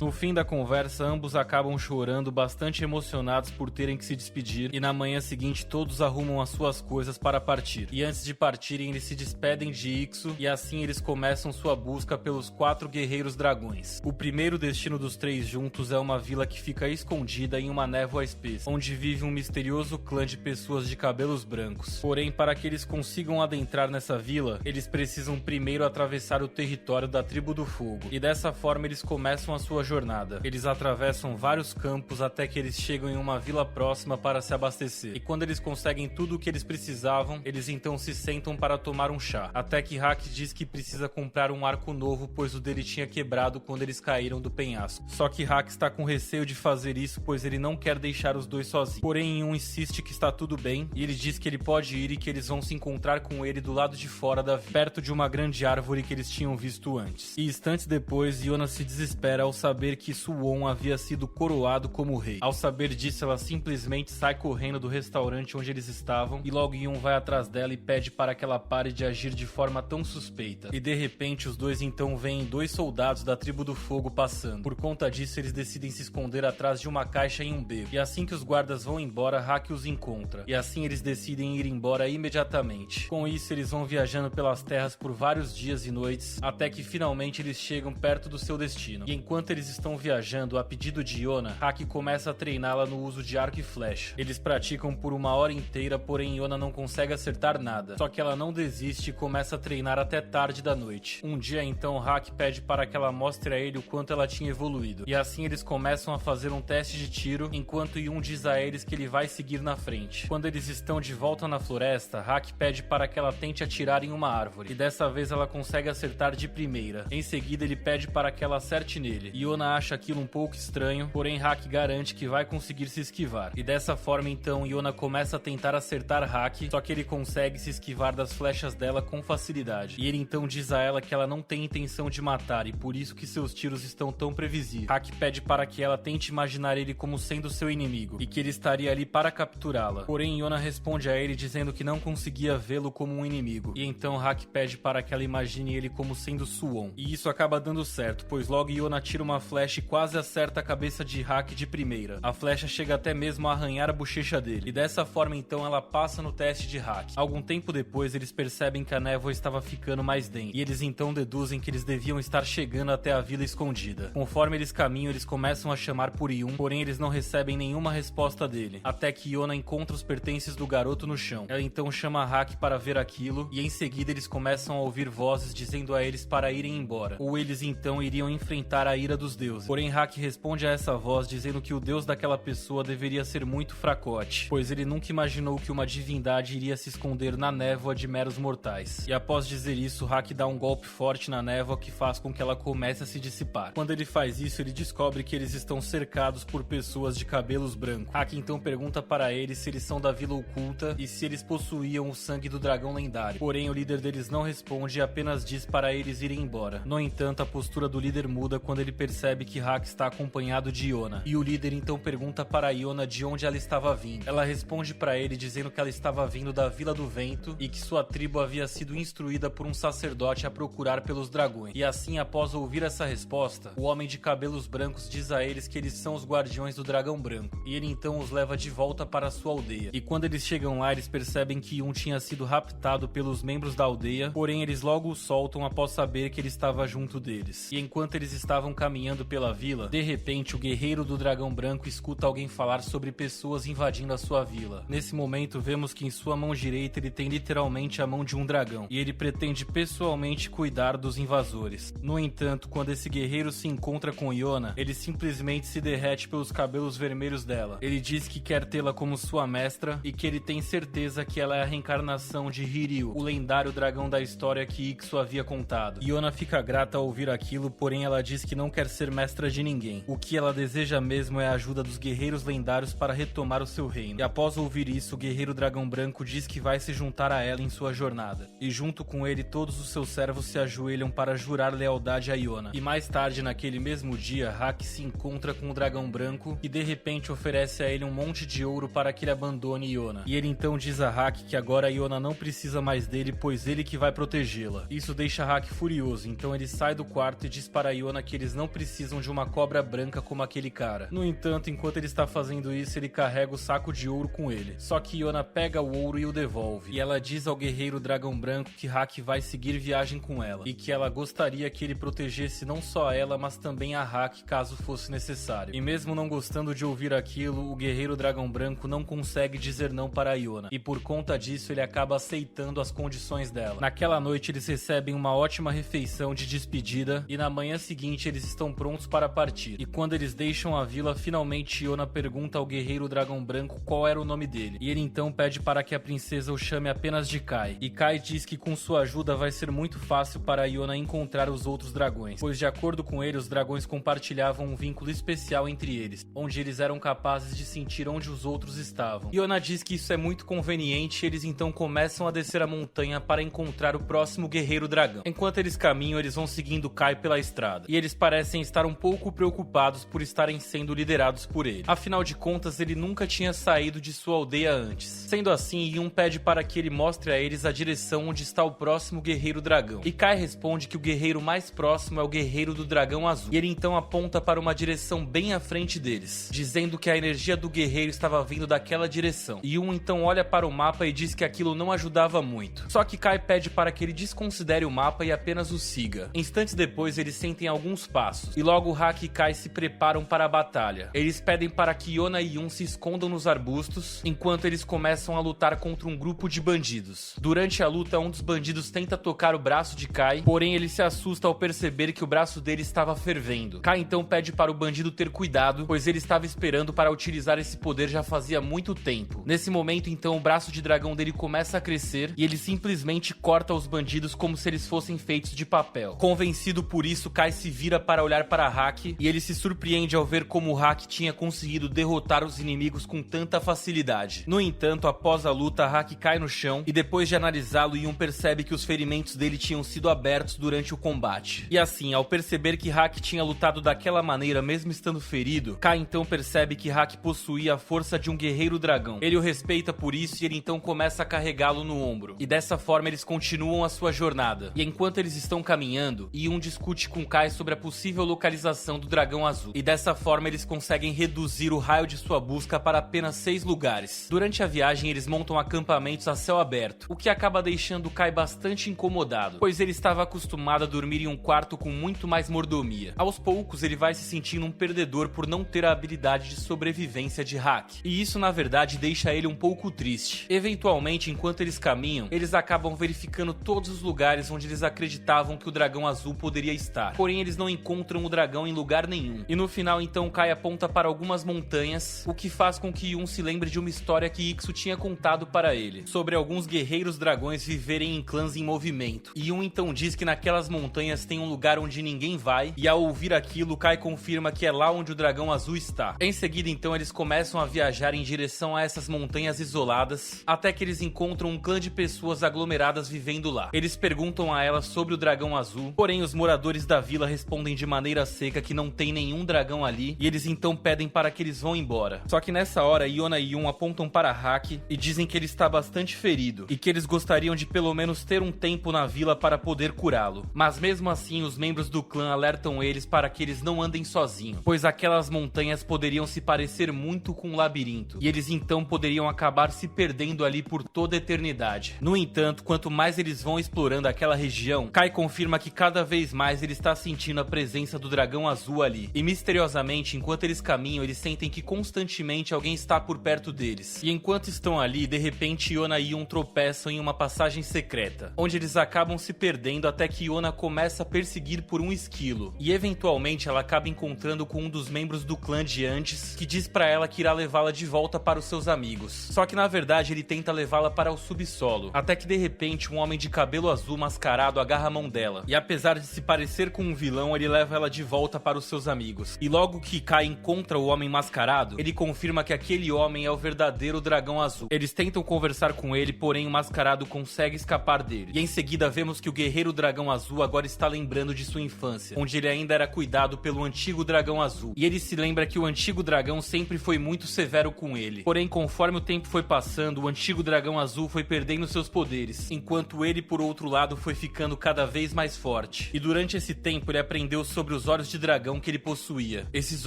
A: No fim da conversa, ambos acabam chorando, bastante emocionados por terem que se despedir, e na manhã seguinte todos arrumam as suas coisas para partir. E antes de partirem, eles se despedem de Iksu e assim eles começam sua busca pelos 4 guerreiros dragões. O primeiro destino dos 3 juntos é uma vila que fica escondida em uma névoa espessa, onde vive um misterioso clã de pessoas de cabelos brancos. Porém, para que eles consigam adentrar nessa vila, eles precisam primeiro atravessar o território da Tribo do Fogo. E dessa forma eles começam começam a sua jornada. Eles atravessam vários campos até que eles chegam em uma vila próxima para se abastecer. E quando eles conseguem tudo o que eles precisavam, eles então se sentam para tomar um chá. Até que Hack diz que precisa comprar um arco novo, pois o dele tinha quebrado quando eles caíram do penhasco. Só que Hack está com receio de fazer isso, pois ele não quer deixar os dois sozinhos. Porém, um insiste que está tudo bem, e ele diz que ele pode ir e que eles vão se encontrar com ele do lado de fora da vila, perto de uma grande árvore que eles tinham visto antes. E instantes depois, Yona se desespera ao saber que Suwon havia sido coroado como rei. Ao saber disso, ela simplesmente sai correndo do restaurante onde eles estavam, e logo Yoon vai atrás dela e pede para que ela pare de agir de forma tão suspeita. E de repente, os dois então veem 2 soldados da tribo do fogo passando. Por conta disso, eles decidem se esconder atrás de uma caixa em um beco. E assim que os guardas vão embora, Hack os encontra. E assim eles decidem ir embora imediatamente. Com isso, eles vão viajando pelas terras por vários dias e noites, até que finalmente eles chegam perto do seu destino. E enquanto eles estão viajando, a pedido de Yona, Hack começa a treiná-la no uso de arco e flecha. Eles praticam por uma hora inteira, porém Yona não consegue acertar nada. Só que ela não desiste e começa a treinar até tarde da noite. Um dia então, Hack pede para que ela mostre a ele o quanto ela tinha evoluído. E assim eles começam a fazer um teste de tiro, enquanto Yoon diz a eles que ele vai seguir na frente. Quando eles estão de volta na floresta, Hack pede para que ela tente atirar em uma árvore. E dessa vez ela consegue acertar de primeira. Em seguida ele pede para que ela acerte nele. Yona acha aquilo um pouco estranho, porém Hack garante que vai conseguir se esquivar. E dessa forma então Yona começa a tentar acertar Hack, só que ele consegue se esquivar das flechas dela com facilidade. E ele então diz a ela que ela não tem intenção de matar e por isso que seus tiros estão tão previsíveis. Hack pede para que ela tente imaginar ele como sendo seu inimigo e que ele estaria ali para capturá-la. Porém Yona responde a ele dizendo que não conseguia vê-lo como um inimigo. E então Hack pede para que ela imagine ele como sendo Suwon. E isso acaba dando certo, pois logo Yona tira uma flecha e quase acerta a cabeça de Hack de primeira. A flecha chega até mesmo a arranhar a bochecha dele. E dessa forma então ela passa no teste de Hack. Algum tempo depois eles percebem que a névoa estava ficando mais densa. E eles então deduzem que eles deviam estar chegando até a vila escondida. Conforme eles caminham, eles começam a chamar por Yoon, porém eles não recebem nenhuma resposta dele. Até que Yona encontra os pertences do garoto no chão. Ela então chama Hack para ver aquilo e em seguida eles começam a ouvir vozes dizendo a eles para irem embora. Ou eles então iriam enfrentar a ira dos deuses. Porém Hack responde a essa voz dizendo que o deus daquela pessoa deveria ser muito fracote, pois ele nunca imaginou que uma divindade iria se esconder na névoa de meros mortais. E após dizer isso, Hack dá um golpe forte na névoa que faz com que ela comece a se dissipar. Quando ele faz isso, ele descobre que eles estão cercados por pessoas de cabelos brancos. Hack então pergunta para eles se eles são da Vila Oculta e se eles possuíam o sangue do dragão lendário. Porém, o líder deles não responde e apenas diz para eles irem embora. No entanto, a postura do líder muda quando ele percebe que Hack está acompanhado de Yona. E o líder então pergunta para Yona de onde ela estava vindo. Ela responde para ele dizendo que ela estava vindo da Vila do Vento e que sua tribo havia sido instruída por um sacerdote a procurar pelos dragões. E assim, após ouvir essa resposta, o homem de cabelos brancos diz a eles que eles são os guardiões do dragão branco. E ele então os leva de volta para sua aldeia. E quando eles chegam lá, eles percebem que Yoon tinha sido raptado pelos membros da aldeia, porém eles logo o soltam após saber que ele estava junto deles. E enquanto eles estavam caminhando pela vila, de repente o guerreiro do dragão branco escuta alguém falar sobre pessoas invadindo a sua vila. Nesse momento vemos que em sua mão direita ele tem literalmente a mão de um dragão, e ele pretende pessoalmente cuidar dos invasores. No entanto, quando esse guerreiro se encontra com Yona, ele simplesmente se derrete pelos cabelos vermelhos dela. Ele diz que quer tê-la como sua mestra e que ele tem certeza que ela é a reencarnação de Hiryu, o lendário dragão da história que Ixu havia contado. Yona fica grata ao ouvir aquilo, porém ela diz que não quer ser mestra de ninguém. O que ela deseja mesmo é a ajuda dos guerreiros lendários para retomar o seu reino. E após ouvir isso, o guerreiro dragão branco diz que vai se juntar a ela em sua jornada. E junto com ele, todos os seus servos se ajoelham para jurar lealdade a Yona. E mais tarde, naquele mesmo dia, Hack se encontra com o dragão branco e de repente oferece a ele um monte de ouro para que ele abandone Yona. E ele então diz a Hack que agora Yona não precisa mais dele, pois ele que vai protegê-la. Isso deixa Hack furioso, então ele sai do quarto e diz para Yona que eles não precisam de uma cobra branca como aquele cara. No entanto, enquanto ele está fazendo isso, ele carrega o saco de ouro com ele. Só que Yona pega o ouro e o devolve. E ela diz ao guerreiro dragão branco que Hack vai seguir viagem com ela e que ela gostaria que ele protegesse não só ela, mas também a Hack caso fosse necessário. E mesmo não gostando de ouvir aquilo, o guerreiro dragão branco não consegue dizer não para Yona. E por conta disso, ele acaba aceitando as condições dela. Naquela noite, eles recebem uma ótima refeição de despedida e na manhã seguinte finalmente eles estão prontos para partir. E quando eles deixam a vila, finalmente Yona pergunta ao guerreiro dragão branco qual era o nome dele. E ele então pede para que a princesa o chame apenas de Kai. E Kai diz que com sua ajuda vai ser muito fácil para Yona encontrar os outros dragões, pois de acordo com ele, os dragões compartilhavam um vínculo especial entre eles, onde eles eram capazes de sentir onde os outros estavam. Yona diz que isso é muito conveniente e eles então começam a descer a montanha para encontrar o próximo guerreiro dragão. Enquanto eles caminham, eles vão seguindo Kai pela estrada, e eles parecem estar um pouco preocupados por estarem sendo liderados por ele. Afinal de contas, ele nunca tinha saído de sua aldeia antes. Sendo assim, Yun pede para que ele mostre a eles a direção onde está o próximo guerreiro dragão. E Kai responde que o guerreiro mais próximo é o guerreiro do dragão azul. E ele então aponta para uma direção bem à frente deles, dizendo que a energia do guerreiro estava vindo daquela direção. E Yun então olha para o mapa e diz que aquilo não ajudava muito. Só que Kai pede para que ele desconsidere o mapa e apenas o siga. Instantes depois, eles sentem alguns passos, e logo Haki e Kai se preparam para a batalha. Eles pedem para que Yona e Yun se escondam nos arbustos, enquanto eles começam a lutar contra um grupo de bandidos. Durante a luta, um dos bandidos tenta tocar o braço de Kai, porém ele se assusta ao perceber que o braço dele estava fervendo. Kai então pede para o bandido ter cuidado, pois ele estava esperando para utilizar esse poder já fazia muito tempo. Nesse momento, então, o braço de dragão dele começa a crescer e ele simplesmente corta os bandidos como se eles fossem feitos de papel. Convencido por isso, Kai se vira para olhar para Haki e ele se surpreende ao ver como Haki tinha conseguido derrotar os inimigos com tanta facilidade. No entanto, após a luta, Haki cai no chão e depois de analisá-lo, Yun percebe que os ferimentos dele tinham sido abertos durante o combate. E assim, ao perceber que Haki tinha lutado daquela maneira mesmo estando ferido, Kai então percebe que Haki possuía a força de um guerreiro dragão. Ele o respeita por isso e ele então começa a carregá-lo no ombro. E dessa forma eles continuam a sua jornada. E enquanto eles estão caminhando, Yun discute com Kai sobre a possível localização do dragão azul. E dessa forma eles conseguem reduzir o raio de sua busca para apenas 6 lugares. Durante a viagem eles montam acampamentos a céu aberto, o que acaba deixando Kai bastante incomodado, pois ele estava acostumado a dormir em um quarto com muito mais mordomia. Aos poucos ele vai se sentindo um perdedor por não ter a habilidade de sobrevivência de Haki. E isso na verdade deixa ele um pouco triste. Eventualmente, enquanto eles caminham, eles acabam verificando todos os lugares onde eles acreditavam que o dragão azul poderia estar. Porém, eles não encontram o dragão em lugar nenhum. E no final, então, Kai aponta para algumas montanhas, o que faz com que Yun se lembre de uma história que Iksu tinha contado para ele, sobre alguns guerreiros dragões viverem em clãs em movimento. E Yun então diz que naquelas montanhas tem um lugar onde ninguém vai, e ao ouvir aquilo, Kai confirma que é lá onde o dragão azul está. Em seguida, então, eles começam a viajar em direção a essas montanhas isoladas, até que eles encontram um clã de pessoas aglomeradas vivendo lá. Eles perguntam a elas sobre o dragão azul, porém os moradores da vila respondem de maneira seca que não tem nenhum dragão ali, e eles então pedem para que eles vão embora. Só que nessa hora, Yona e Yun apontam para Haki e dizem que ele está bastante ferido, e que eles gostariam de pelo menos ter um tempo na vila para poder curá-lo. Mas mesmo assim, os membros do clã alertam eles para que eles não andem sozinhos, pois aquelas montanhas poderiam se parecer muito com um labirinto, e eles então poderiam acabar se perdendo ali por toda a eternidade. No entanto, quanto mais eles vão explorando aquela região, Kai confirma que cada vez mais ele está sentindo a presença do dragão azul ali. E misteriosamente, enquanto eles caminham, eles sentem que constantemente alguém está por perto deles. E enquanto estão ali, de repente Yona e Yun tropeçam em uma passagem secreta, onde eles acabam se perdendo até que Yona começa a perseguir por um esquilo. E eventualmente ela acaba encontrando com um dos membros do clã de antes, que diz pra ela que irá levá-la de volta para os seus amigos. Só que na verdade ele tenta levá-la para o subsolo, até que de repente um homem de cabelo azul mascarado agarra a mão dela. E apesar de se parecer com um vilão, ele leva ela de volta para os seus amigos. E logo que Kai encontra o homem mascarado, ele confirma que aquele homem é o verdadeiro dragão azul. Eles tentam conversar com ele, porém o mascarado consegue escapar dele. E em seguida vemos que o guerreiro dragão azul agora está lembrando de sua infância, onde ele ainda era cuidado pelo antigo dragão azul. E ele se lembra que o antigo dragão sempre foi muito severo com ele. Porém, conforme o tempo foi passando, o antigo dragão azul foi perdendo seus poderes, enquanto ele, por outro lado, foi ficando cada vez mais forte. E durante esse tempo, ele aprendeu sobre os olhos de dragão que ele possuía. Esses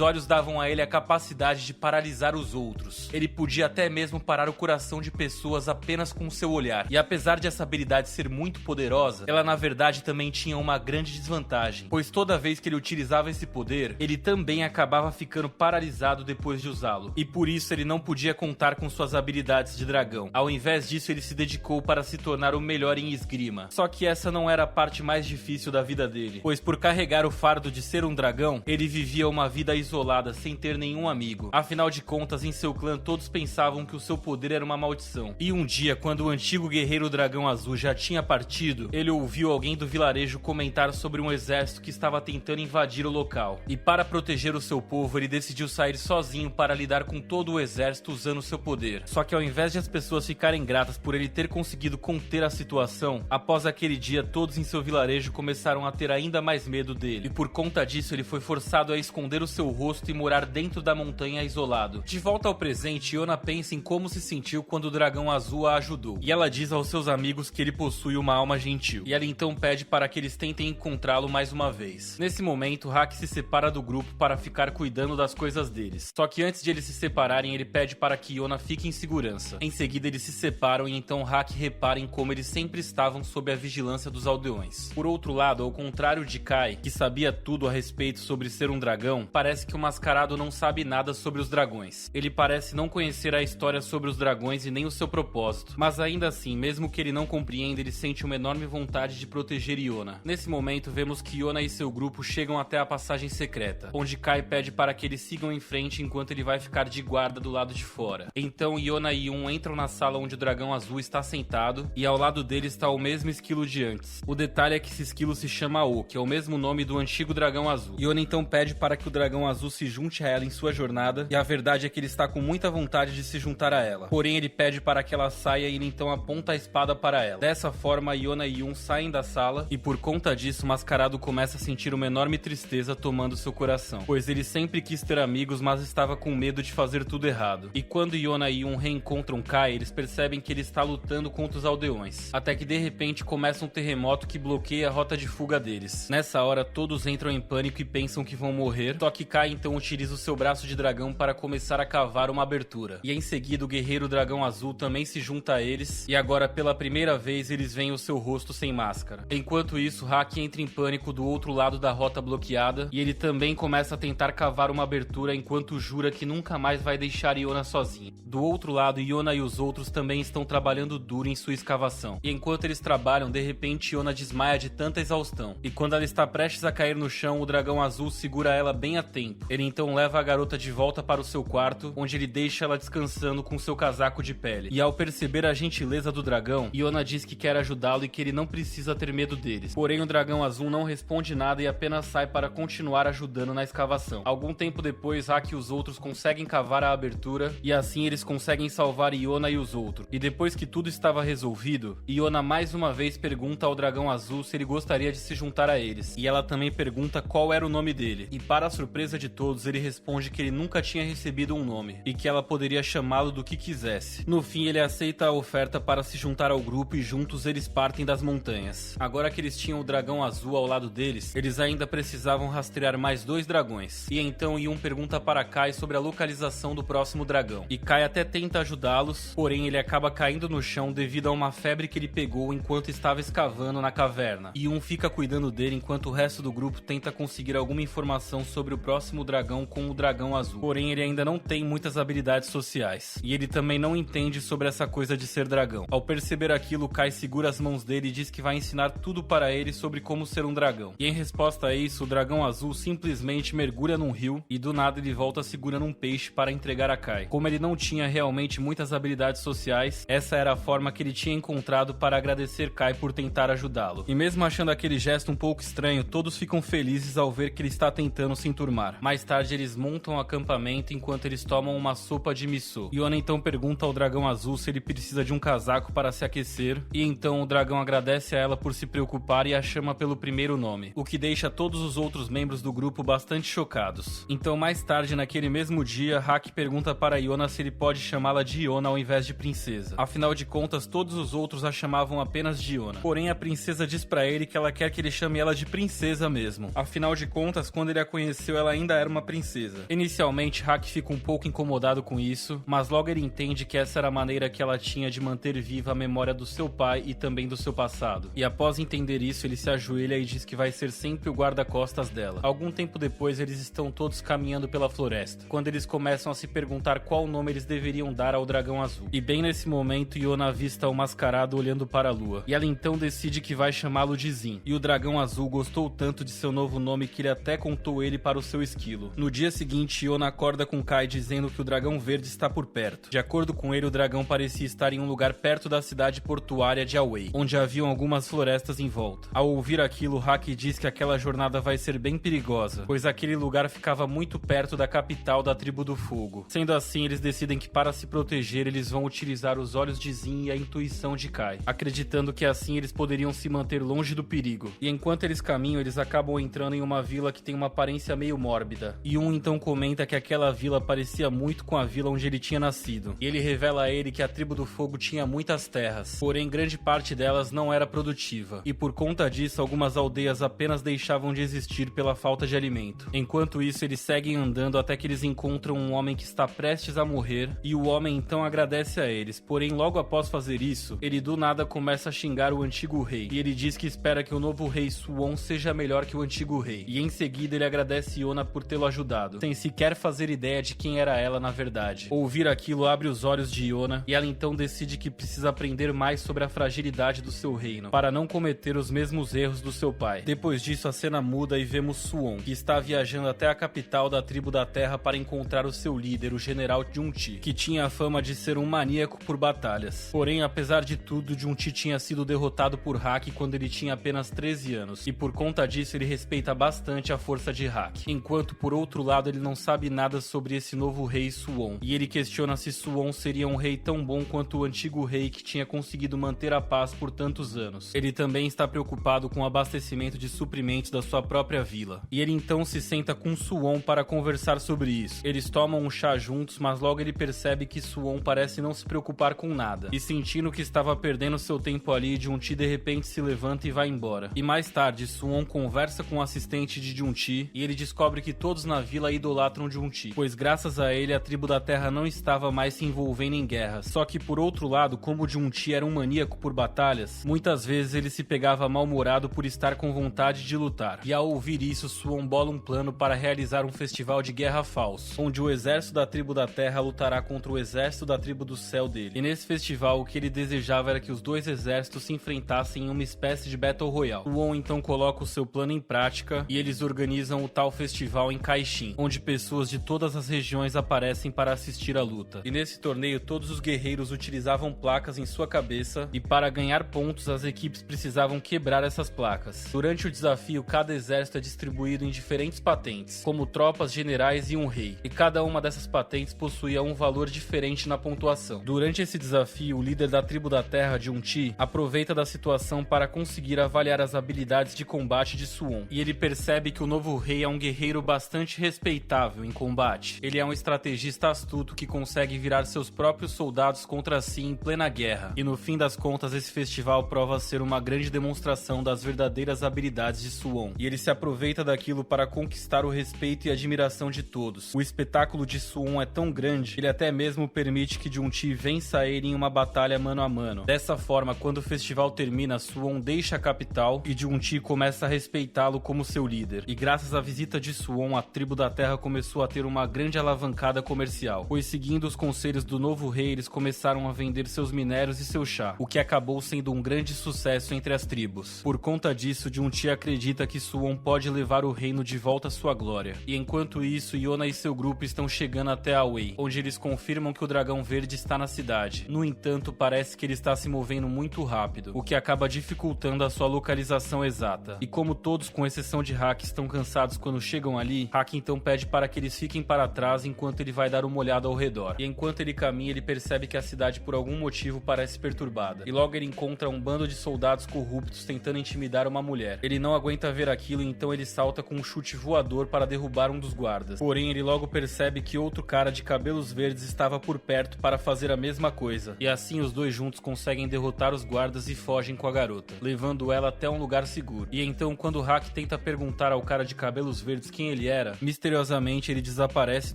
A: olhos davam a ele a capacidade de paralisar os outros. Ele podia até mesmo parar o coração de pessoas apenas com seu olhar. E apesar de essa habilidade ser muito poderosa, ela na verdade também tinha uma grande desvantagem, pois toda vez que ele utilizava esse poder, ele também acabava ficando paralisado depois de usá-lo. E por isso ele não podia contar com suas habilidades de dragão. Ao invés disso, ele se dedicou para se tornar o melhor em esgrima. Só que essa não era a parte mais difícil da vida dele, pois por carregar o fardo de ser um dragão, ele vivia uma vida isolada, sem ter nenhum amigo. Afinal de contas, em seu clã todos pensavam que o seu poder era uma maldição. E um dia, quando o antigo guerreiro dragão azul já tinha partido, ele ouviu alguém do vilarejo comentar sobre um exército que estava tentando invadir o local. E para proteger o seu povo, ele decidiu sair sozinho para lidar com todo o exército usando seu poder. Só que ao invés de as pessoas ficarem gratas por ele ter conseguido conter a situação, após aquele dia todos em seu vilarejo começaram a ter ainda mais medo dele. E por conta disso ele foi forçado a esconder o seu rosto e morar dentro da montanha isolado. De volta ao presente, Yona pensa em como se sentiu quando o dragão azul a ajudou. E ela diz aos seus amigos que ele possui uma alma gentil. E ela então pede para que eles tentem encontrá-lo mais uma vez. Nesse momento, Haki se separa do grupo para ficar cuidando das coisas deles. Só que antes de eles se separarem, ele pede para que Yona fique em segurança. Em seguida, eles se separam e então Haki repara em como eles sempre estavam sob a vigilância dos aldeões. Por outro lado, ao contrário de Kai, que sabia tudo a respeito sobre ser um dragão, parece que o Mascarado não sabe nada sobre os dragões. Ele parece não conhecer a história sobre os dragões e nem o seu propósito. Mas ainda assim, mesmo que ele não compreenda, ele sente uma enorme vontade de proteger Yona. Nesse momento, vemos que Yona e seu grupo chegam até a passagem secreta, onde Kai pede para que eles sigam em frente enquanto ele vai ficar de guarda do lado de fora. Então Yona e Yun entram na sala onde o dragão azul está sentado e ao lado dele está o mesmo esquilo de antes. O detalhe é que esse esquilo se chama O, que é o mesmo nome do antigo dragão azul. Yona então pede para que o dragão azul se junte a ela em sua jornada, e a verdade é que ele está com muita vontade de se juntar a ela. Porém, ele pede para que ela saia e ele então aponta a espada para ela. Dessa forma, Yona e Yun saem da sala e por conta disso, o Mascarado começa a sentir uma enorme tristeza tomando seu coração, pois ele sempre quis ter amigos, mas estava com medo de fazer tudo errado. E quando Yona e Yun reencontram Kai, eles percebem que ele está lutando contra os aldeões, até que de repente começa um terremoto que bloqueia a rota de fuga deles. Nessa hora, todos entram em pânico e pensam que vão morrer, só que Kai então utiliza o seu braço de dragão para começar a cavar uma abertura. E em seguida, o guerreiro dragão azul também se junta a eles, e agora pela primeira vez eles veem o seu rosto sem máscara. Enquanto isso, Haki entra em pânico do outro lado da rota bloqueada, e ele também começa a tentar cavar uma abertura enquanto jura que nunca mais vai deixar Yona sozinha. Do outro lado, Yona e os outros também estão trabalhando duro em sua escavação. E enquanto eles trabalham, de repente Yona desmaia de tanta exaustão. E quando ela está prestes a cair no chão, o dragão azul segura ela bem a tempo. Ele então leva a garota de volta para o seu quarto, onde ele deixa ela descansando com seu casaco de pele. E ao perceber a gentileza do dragão, Yona diz que quer ajudá-lo e que ele não precisa ter medo deles. Porém, o dragão azul não responde nada e apenas sai para continuar ajudando na escavação. Algum tempo depois, Haki e os outros conseguem cavar a abertura e assim eles conseguem salvar Yona e os outros. E depois que tudo estava resolvido, Yona mais uma vez pergunta ao dragão azul se ele gostaria de se juntar a eles. E ela também pergunta qual era o nome dele. E para a surpresa de todos, ele responde que ele nunca tinha recebido um nome e que ela poderia chamá-lo do que quisesse. No fim, ele aceita a oferta para se juntar ao grupo e juntos eles partem das montanhas. Agora que eles tinham o dragão azul ao lado deles, eles ainda precisavam rastrear mais 2 dragões. E então Yun pergunta para Kai sobre a localização do próximo dragão. E Kai até tenta ajudá-los, porém ele acaba caindo no chão devido a uma febre que ele pegou enquanto estava escavando na caverna. E Yun fica cuidando dele enquanto o resto do grupo tenta conseguir alguma informação sobre o próximo dragão com o dragão azul. Porém, ele ainda não tem muitas habilidades sociais. E ele também não entende sobre essa coisa de ser dragão. Ao perceber aquilo, Kai segura as mãos dele e diz que vai ensinar tudo para ele sobre como ser um dragão. E em resposta a isso, o dragão azul simplesmente mergulha num rio e do nada ele volta segurando um peixe para entregar a Kai. Como ele não tinha realmente muitas habilidades sociais, essa era a forma que ele tinha encontrado para agradecer Kai por tentar ajudá-lo. E mesmo achando aquele gesto um pouco estranho, todos ficam felizes ao ver que ele está tentando se enturmar. Mais tarde, eles montam um acampamento enquanto eles tomam uma sopa de miso. Yona então pergunta ao dragão azul se ele precisa de um casaco para se aquecer, e então o dragão agradece a ela por se preocupar e a chama pelo primeiro nome, o que deixa todos os outros membros do grupo bastante chocados. Então mais tarde naquele mesmo dia, Haki pergunta para Yona se ele pode chamá-la de Yona ao invés de princesa. Afinal de contas, todos os outros a chamavam apenas de Yona. Porém, a princesa diz pra ele que ela quer que ele chame ela de princesa mesmo. Afinal de contas, quando ele a conheceu, ela ainda era uma princesa. Inicialmente, Haki fica um pouco incomodado com isso, mas logo ele entende que essa era a maneira que ela tinha de manter viva a memória do seu pai e também do seu passado. E após entender isso, ele se ajoelha e diz que vai ser sempre o guarda-costas dela. Algum tempo depois, eles estão todos caminhando pela floresta, quando eles começam a se perguntar qual nome eles deveriam dar ao dragão azul. E bem nesse momento, Yona avista o Mascarado olhando para a lua, e ela então decide que vai chamá-lo de Zin. E o dragão azul gostou tanto surto de seu novo nome que ele até contou ele para o seu esquilo. No dia seguinte, Yona acorda com Kai dizendo que o dragão verde está por perto. De acordo com ele, o dragão parecia estar em um lugar perto da cidade portuária de Away, onde haviam algumas florestas em volta. Ao ouvir aquilo, Haki diz que aquela jornada vai ser bem perigosa, pois aquele lugar ficava muito perto da capital da Tribo do Fogo. Sendo assim, eles decidem que para se proteger, eles vão utilizar os olhos de Zin e a intuição de Kai, acreditando que assim eles poderiam se manter longe do perigo. E enquanto eles caminham, eles acabam entrando em uma vila que tem uma aparência meio mórbida. E então comenta que aquela vila parecia muito com a vila onde ele tinha nascido. E ele revela a ele que a Tribo do Fogo tinha muitas terras, porém grande parte delas não era produtiva. E por conta disso, algumas aldeias apenas deixavam de existir pela falta de alimento. Enquanto isso, eles seguem andando até que eles encontram um homem que está prestes a morrer, e o homem então agradece a eles. Porém, logo após fazer isso, ele do nada começa a xingar o antigo rei, e ele diz que espera que o novo rei Suwon seja melhor que o antigo rei. E em seguida ele agradece Yona por tê-lo ajudado, sem sequer fazer ideia de quem era ela na verdade. Ouvir aquilo abre os olhos de Yona, e ela então decide que precisa aprender mais sobre a fragilidade do seu reino, para não cometer os mesmos erros do seu pai. Depois disso, a cena muda e vemos Suwon, que está viajando até a capital da Tribo da Terra para encontrar o seu líder, o general Junti, que tinha a fama de ser um maníaco por batalhas. Porém, apesar de tudo, Junti tinha sido derrotado por Haki quando ele tinha apenas 13 anos, e por conta disso ele respeita bastante a força de Haki. Enquanto, por outro lado, ele não sabe nada sobre esse novo rei Suwon, e ele questiona se Suwon seria um rei tão bom quanto o antigo rei que tinha conseguido manter a paz por tantos anos. Ele também está preocupado com o abastecimento de suprimentos da sua própria vila, e ele então se senta com Suwon para conversar sobre isso. Eles tomam um chá juntos, mas logo ele percebe que Suwon parece não se preocupar com nada, e sentindo que estava perdendo seu tempo ali, Junti de repente se levanta e vai embora. E mais tarde, Suwon conversa com o assistente de Junti, e ele descobre que todos na vila idolatram Junti, pois graças a ele a Tribo da Terra não estava mais se envolvendo em guerras. Só que por outro lado, como Junti era um maníaco por batalhas, muitas vezes ele se pegava mal-humorado por estar com vontade de lutar. E ao ouvir isso, Suwon bola um plano para realizar um festival de guerra falso, onde o exército da Tribo da Terra lutará contra o exército da Tribo do Céu dele. E nesse festival, o que ele desejava era que os dois exércitos se enfrentassem em uma espécie de Battle Royale. Suwon então coloca o seu plano em prática, e eles organizam o tal festival em Kaishin, onde pessoas de todas as regiões aparecem para assistir à luta. E nesse torneio, todos os guerreiros utilizavam placas em sua cabeça, e para ganhar pontos, as equipes precisavam quebrar essas placas. Durante o desafio, cada exército é distribuído em diferentes patentes, como tropas, generais e um rei, e cada uma dessas patentes possuía um valor diferente na pontuação. Durante esse desafio, o líder da Tribo da Terra, Junti, aproveita da situação para conseguir avaliar as habilidades de combate de Suwon, e ele percebe que o novo rei é um guerreiro bastante respeitável em combate. Ele é um estrategista astuto que consegue virar seus próprios soldados contra si em plena guerra, e no fim das contas esse festival prova ser uma grande demonstração das verdadeiras habilidades de Suwon, e ele se aproveita daquilo para conquistar o respeito e admiração de todos. O espetáculo de Suwon é tão grande, ele até mesmo permite que Junti vença ele em uma batalha mano a mano. Dessa forma, quando o festival termina, Suwon deixa a capital e Junti começa a respeitá-lo como seu líder. E graças à visita de Suwon, a Tribo da Terra começou a ter uma grande alavancada comercial, pois seguindo os conselhos do novo rei, eles começaram a vender seus minérios e seu chá, o que acabou sendo um grande sucesso entre as tribos. Por conta disso, Junti acredita que Suwon pode levar o reino de volta à sua glória. E enquanto isso, Yona e seu grupo estão chegando até Away, onde eles confirmam que o dragão verde está na cidade. No entanto, parece que ele está se movendo muito rápido, o que acaba dificultando a sua localização exata. E como todos, com exceção de Haki, estão cansados quando chegam ali, Haki então pede para que eles fiquem para trás enquanto ele vai dar uma olhada ao redor. E enquanto ele caminha, ele percebe que a cidade por algum motivo parece perturbada. E logo ele encontra um bando de soldados corruptos tentando intimidar uma mulher. Ele não aguenta ver aquilo, então ele salta com um chute voador para derrubar um dos guardas. Porém, ele logo percebe que outro cara de cabelos verdes estava por perto para fazer a mesma coisa. E assim os dois juntos conseguem derrotar os guardas e fogem com a garota, levando ela até um lugar seguro. E então, quando Haki tenta perguntar ao cara de cabelos verdes quem ele era, misteriosamente ele desaparece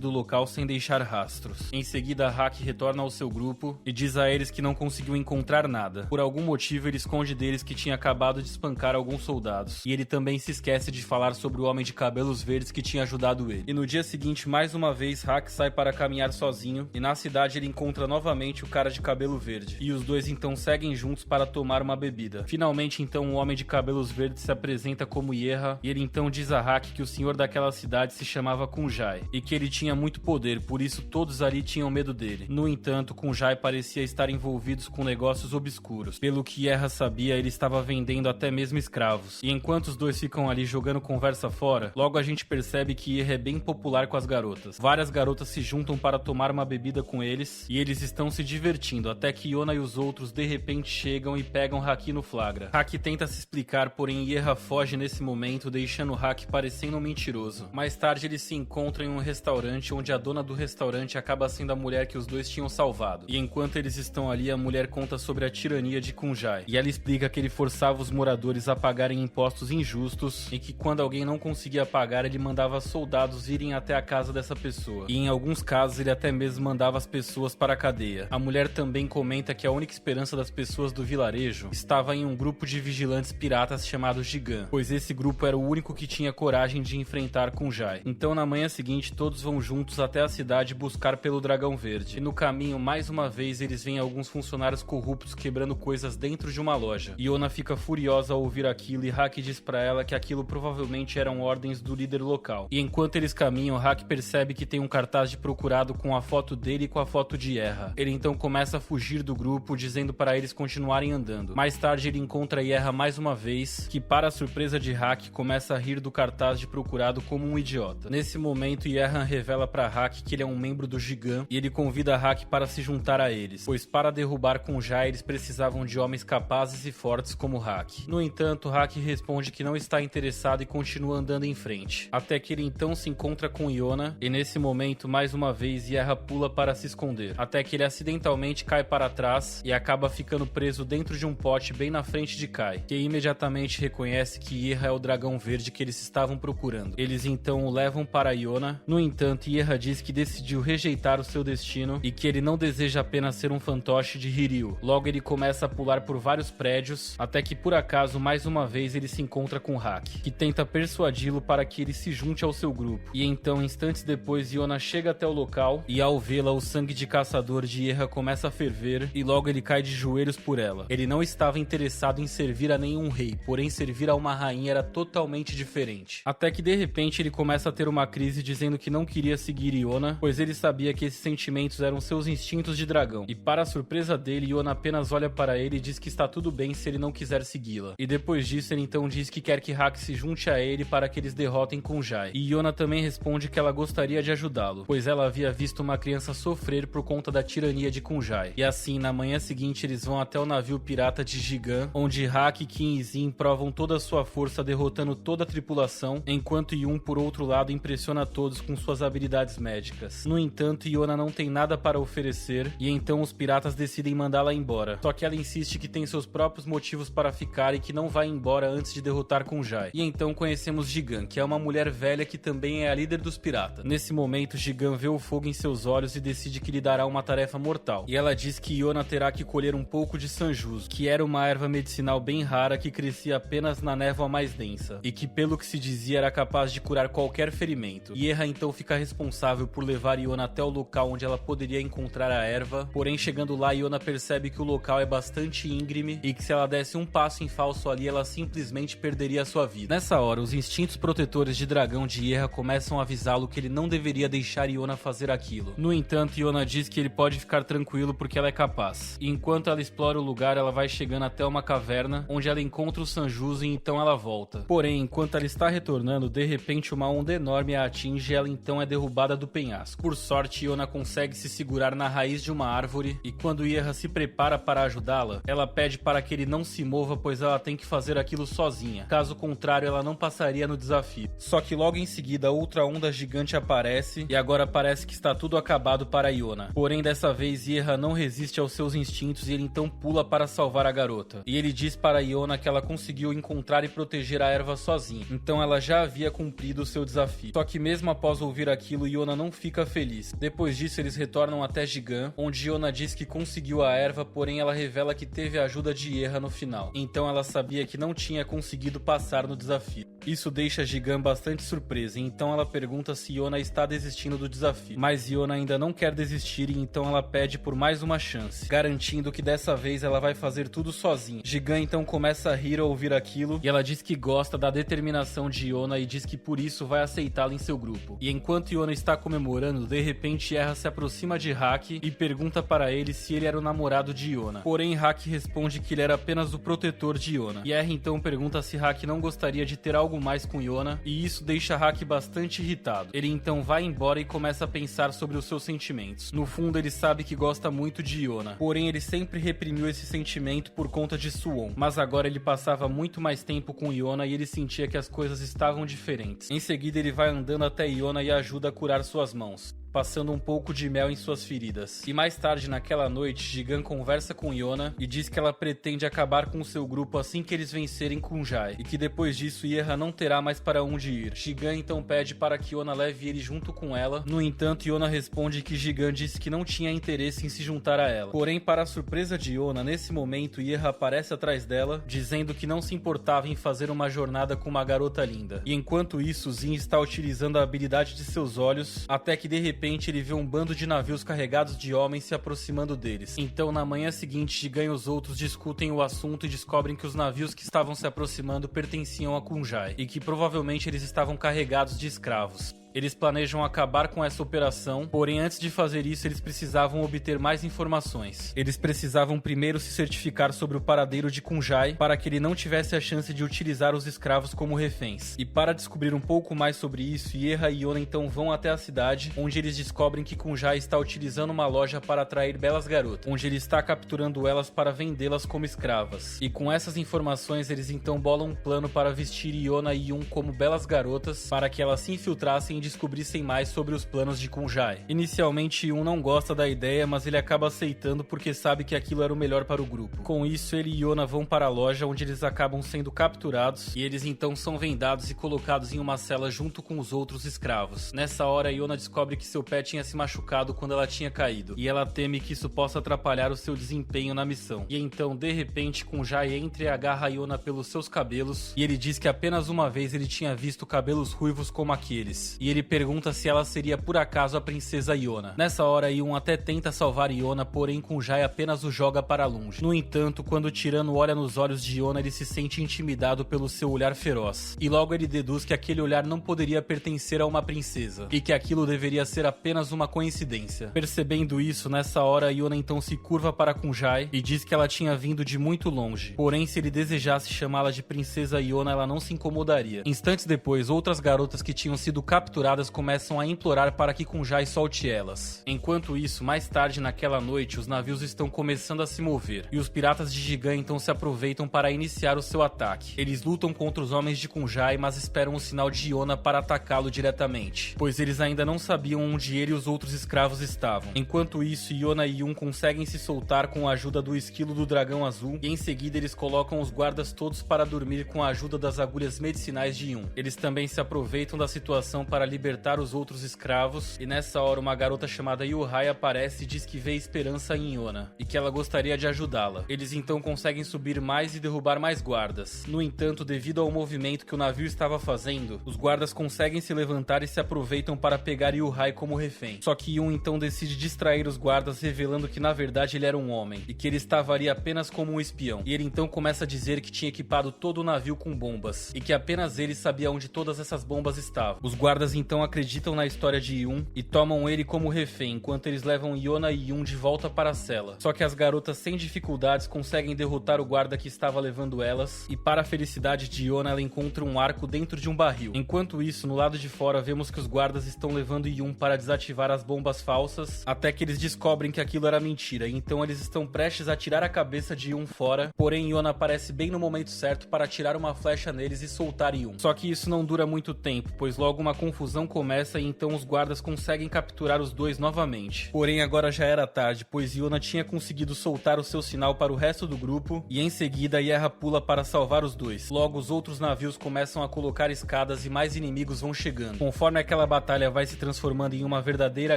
A: do local sem deixar rastros. Em seguida, Haki retorna ao seu grupo e diz a eles que não conseguiu encontrar nada. Por algum motivo, ele esconde deles que tinha acabado de espancar alguns soldados. E ele também se esquece de falar sobre o homem de cabelos verdes que tinha ajudado ele. E no dia seguinte, mais uma vez, Haki sai para caminhar sozinho, e na cidade ele encontra novamente o cara de cabelo verde. E os dois então seguem juntos para tomar uma bebida. Finalmente, então, o homem de cabelos verdes se apresenta como Yerra, e ele então diz a Haki que o senhor daquela cidade se chamava Kunjai, e que ele tinha muito poder, por isso todos ali tinham medo dele. No entanto, Kunjai parecia estar envolvidos com negócios obscuros. Pelo que Yerra sabia, ele estava vendendo até mesmo escravos. E enquanto os dois ficam ali jogando conversa fora, logo a gente percebe que Yerra é bem popular com as garotas. Várias garotas se juntam para tomar uma bebida com eles, e eles estão se divertindo, até que Yona e os outros de repente chegam e pegam Haki no flagra. Haki tenta se explicar, porém Yerra foge nesse momento, deixando Haki parecendo um mentiroso. Mais tarde eles se encontram em um restaurante, onde a dona do restaurante acaba sendo a mulher que os dois tinham salvado. E enquanto eles estão ali, a mulher conta sobre a tirania de Kunjai. E ela explica que ele forçava os moradores a pagarem impostos injustos, e que quando alguém não conseguia pagar, ele mandava soldados irem até a casa dessa pessoa. E em alguns casos ele até mesmo mandava as pessoas para a cadeia. A mulher também comenta que a única esperança das pessoas do vilarejo estava em um grupo de vigilantes piratas chamado Jigan, pois esse grupo era o único que tinha coragem de enfrentar Kunjai. Então na manhã seguinte todos vão juntos até a cidade buscar pelo Dragão Verde. E no caminho, mais uma vez, eles veem alguns funcionários corruptos quebrando coisas dentro de uma loja. Yona fica furiosa ao ouvir aquilo e Haki diz pra ela que aquilo provavelmente eram ordens do líder local. E enquanto eles caminham, Haki percebe que tem um cartaz de procurado com a foto dele e com a foto de Yerra. Ele então começa a fugir do grupo, dizendo para eles continuarem andando. Mais tarde ele encontra Yerra mais uma vez, que para a surpresa de Haki começa a rir do cartaz de procurado como um idiota. Nesse momento, Yerra revela para Haki que ele é um membro do Jigan e ele convida Haki para se juntar a eles, pois para derrubar Kunjai eles precisavam de homens capazes e fortes como Haki. No entanto, Haki responde que não está interessado e continua andando em frente, até que ele então se encontra com Yona e nesse momento, mais uma vez, Yerra pula para se esconder, até que ele acidentalmente cai para trás e acaba ficando preso dentro de um pote bem na frente de Kai, que imediatamente reconhece que Yerra é o dragão verde que eles estavam procurando. Eles então o levam para Yona. No entanto, Yerra diz que decidiu rejeitar o seu destino e que ele não deseja apenas ser um fantoche de Hiryu. Logo ele começa a pular por vários prédios, até que por acaso mais uma vez ele se encontra com Haki, que tenta persuadi-lo para que ele se junte ao seu grupo. E então, instantes depois, Yona chega até o local e ao vê-la, o sangue de caçador de Yerra começa a ferver e logo ele cai de joelhos por ela. Ele não estava interessado em servir a nenhum rei, porém servir a uma rainha era totalmente diferente. Até que de repente ele começa a ter uma crise dizendo que não queria seguir Yona, pois ele sabia que esses sentimentos eram seus instintos de dragão. E para a surpresa dele, Yona apenas olha para ele e diz que está tudo bem se ele não quiser segui-la. E depois disso ele então diz que quer que Haki se junte a ele para que eles derrotem Kunjai. E Yona também responde que ela gostaria de ajudá-lo, pois ela havia visto uma criança sofrer por conta da tirania de Kunjai. E assim, na manhã seguinte eles vão até o navio pirata de Jigan, onde Haki, Kim e Zin provam toda a sua força derrotando toda a tripulação, enquanto Yun, por outro lado, impressiona todos com suas habilidades médicas. No entanto, Yona não tem nada para oferecer e então os piratas decidem mandá-la embora. Só que ela insiste que tem seus próprios motivos para ficar e que não vai embora antes de derrotar Kunjai. E então conhecemos Jigan, que é uma mulher velha que também é a líder dos piratas. Nesse momento, Jigan vê o fogo em seus olhos e decide que lhe dará uma tarefa mortal. E ela diz que Yona terá que colher um pouco de Sanjuso, que era uma erva medicinal bem rara que crescia apenas na névoa mais densa, e que pelo que se dizia era capaz de curar qualquer ferimento. Yerra então fica responsável por levar Yona até o local onde ela poderia encontrar a erva, porém chegando lá Yona percebe que o local é bastante íngreme e que se ela desse um passo em falso ali ela simplesmente perderia a sua vida. Nessa hora, os instintos protetores de dragão de Yerra começam a avisá-lo que ele não deveria deixar Yona fazer aquilo. No entanto, Yona diz que ele pode ficar tranquilo porque ela é capaz. E enquanto ela explora o lugar, ela vai chegando até uma caverna, onde ela encontra o Sanjuso e então ela volta. Porém, enquanto ela está retornando, de repente uma onda enorme a atinge e ela então é derrubada do penhasco. Por sorte, Yona consegue se segurar na raiz de uma árvore e quando Yerra se prepara para ajudá-la, ela pede para que ele não se mova, pois ela tem que fazer aquilo sozinha. Caso contrário, ela não passaria no desafio. Só que logo em seguida, outra onda gigante aparece e agora parece que está tudo acabado para Yona. Porém, dessa vez, Yerra não resiste aos seus instintos e ele então pula para salvar a garota. E ele diz para Yona que ela conseguiu encontrar e proteger a erva sozinha. Então ela já havia cumprido o seu desafio. Só que mesmo após ouvir aquilo, Yona não fica feliz. Depois disso, eles retornam até Jigan, onde Yona diz que conseguiu a erva, porém ela revela que teve a ajuda de Yerra no final. Então ela sabia que não tinha conseguido passar no desafio. Isso deixa Jigan bastante surpresa, então ela pergunta se Yona está desistindo do desafio. Mas Yona ainda não quer desistir e então ela pede por mais uma chance, garantindo que dessa vez ela vai fazer tudo sozinha. Jigan então começa a rir ao ouvir aquilo e ela diz que gosta da determinação de Yona e diz que por isso vai aceitá-la em seu grupo. E enquanto Yona está comemorando, de repente Erra se aproxima de Haki e pergunta para ele se ele era o namorado de Yona. Porém, Haki responde que ele era apenas o protetor de Yona. E Erra então pergunta se Haki não gostaria de ter algo mais com Yona, e isso deixa Haki bastante irritado. Ele então vai embora e começa a pensar sobre os seus sentimentos. No fundo, ele sabe que gosta muito de Yona, porém ele sempre reprimiu esse sentimento por conta de Suwon. Mas agora ele passava muito mais tempo com Yona e ele sentia que as coisas estavam diferentes. Em seguida, ele vai andando até Yona e ajuda a curar suas mãos, passando um pouco de mel em suas feridas. E mais tarde naquela noite, Jigan conversa com Yona e diz que ela pretende acabar com o seu grupo assim que eles vencerem Kunjai, e que depois disso Erra não terá mais para onde ir. Jigan então pede para que Yona leve ele junto com ela. No entanto, Yona responde que Jigan disse que não tinha interesse em se juntar a ela. Porém, para a surpresa de Yona, nesse momento Erra aparece atrás dela, dizendo que não se importava em fazer uma jornada com uma garota linda. E enquanto isso, Zin está utilizando a habilidade de seus olhos, até que de repente ele vê um bando de navios carregados de homens se aproximando deles. Então, na manhã seguinte, Jigan e os outros discutem o assunto e descobrem que os navios que estavam se aproximando pertenciam a Kunjai, e que provavelmente eles estavam carregados de escravos. Eles planejam acabar com essa operação, porém antes de fazer isso eles precisavam obter mais informações. Eles precisavam primeiro se certificar sobre o paradeiro de Kunjai para que ele não tivesse a chance de utilizar os escravos como reféns. E para descobrir um pouco mais sobre isso, Erra e Yona então vão até a cidade, onde eles descobrem que Kunjai está utilizando uma loja para atrair belas garotas, onde ele está capturando elas para vendê-las como escravas. E com essas informações eles então bolam um plano para vestir Yona e Yun como belas garotas, para que elas se infiltrassem e descobrissem mais sobre os planos de Kunjai. Inicialmente, Yun não gosta da ideia, mas ele acaba aceitando porque sabe que aquilo era o melhor para o grupo. Com isso, ele e Yona vão para a loja, onde eles acabam sendo capturados, e eles então são vendados e colocados em uma cela junto com os outros escravos. Nessa hora, Yona descobre que seu pé tinha se machucado quando ela tinha caído, e ela teme que isso possa atrapalhar o seu desempenho na missão. E então, de repente, Kunjai entra e agarra Yona pelos seus cabelos, e ele diz que apenas uma vez ele tinha visto cabelos ruivos como aqueles, e ele pergunta se ela seria por acaso a princesa Yona. Nessa hora, Yun até tenta salvar Yona, porém Kunjai apenas o joga para longe. No entanto, quando o tirano olha nos olhos de Yona, ele se sente intimidado pelo seu olhar feroz, e logo ele deduz que aquele olhar não poderia pertencer a uma princesa, e que aquilo deveria ser apenas uma coincidência. Percebendo isso, nessa hora Yona então se curva para Kunjai e diz que ela tinha vindo de muito longe, porém se ele desejasse chamá-la de princesa Yona, ela não se incomodaria. Instantes depois, outras garotas que tinham sido capturadas começam a implorar para que Kunjai solte elas. Enquanto isso, mais tarde naquela noite, os navios estão começando a se mover, e os piratas de Jigan então se aproveitam para iniciar o seu ataque. Eles lutam contra os homens de Kunjai, mas esperam o sinal de Yona para atacá-lo diretamente, pois eles ainda não sabiam onde ele e os outros escravos estavam. Enquanto isso, Yona e Yun conseguem se soltar com a ajuda do esquilo do dragão azul, e em seguida eles colocam os guardas todos para dormir com a ajuda das agulhas medicinais de Yun. Eles também se aproveitam da situação para libertar os outros escravos, e nessa hora uma garota chamada Yuhai aparece e diz que vê esperança em Yona, e que ela gostaria de ajudá-la. Eles então conseguem subir mais e derrubar mais guardas. No entanto, devido ao movimento que o navio estava fazendo, os guardas conseguem se levantar e se aproveitam para pegar Yuhai como refém. Só que Yun então decide distrair os guardas, revelando que na verdade ele era um homem, e que ele estava ali apenas como um espião. E ele então começa a dizer que tinha equipado todo o navio com bombas, e que apenas ele sabia onde todas essas bombas estavam. Os guardas então acreditam na história de Yun e tomam ele como refém, enquanto eles levam Yona e Yun de volta para a cela. Só que as garotas sem dificuldades conseguem derrotar o guarda que estava levando elas, e para a felicidade de Yona, ela encontra um arco dentro de um barril. Enquanto isso, no lado de fora vemos que os guardas estão levando Yun para desativar as bombas falsas, até que eles descobrem que aquilo era mentira, e então eles estão prestes a tirar a cabeça de Yun fora, porém Yona aparece bem no momento certo para atirar uma flecha neles e soltar Yun. Só que isso não dura muito tempo, pois logo uma confusão confusão começa e então os guardas conseguem capturar os dois novamente. Porém, agora já era tarde, pois Yona tinha conseguido soltar o seu sinal para o resto do grupo e em seguida Yerra pula para salvar os dois. Logo, os outros navios começam a colocar escadas e mais inimigos vão chegando. Conforme aquela batalha vai se transformando em uma verdadeira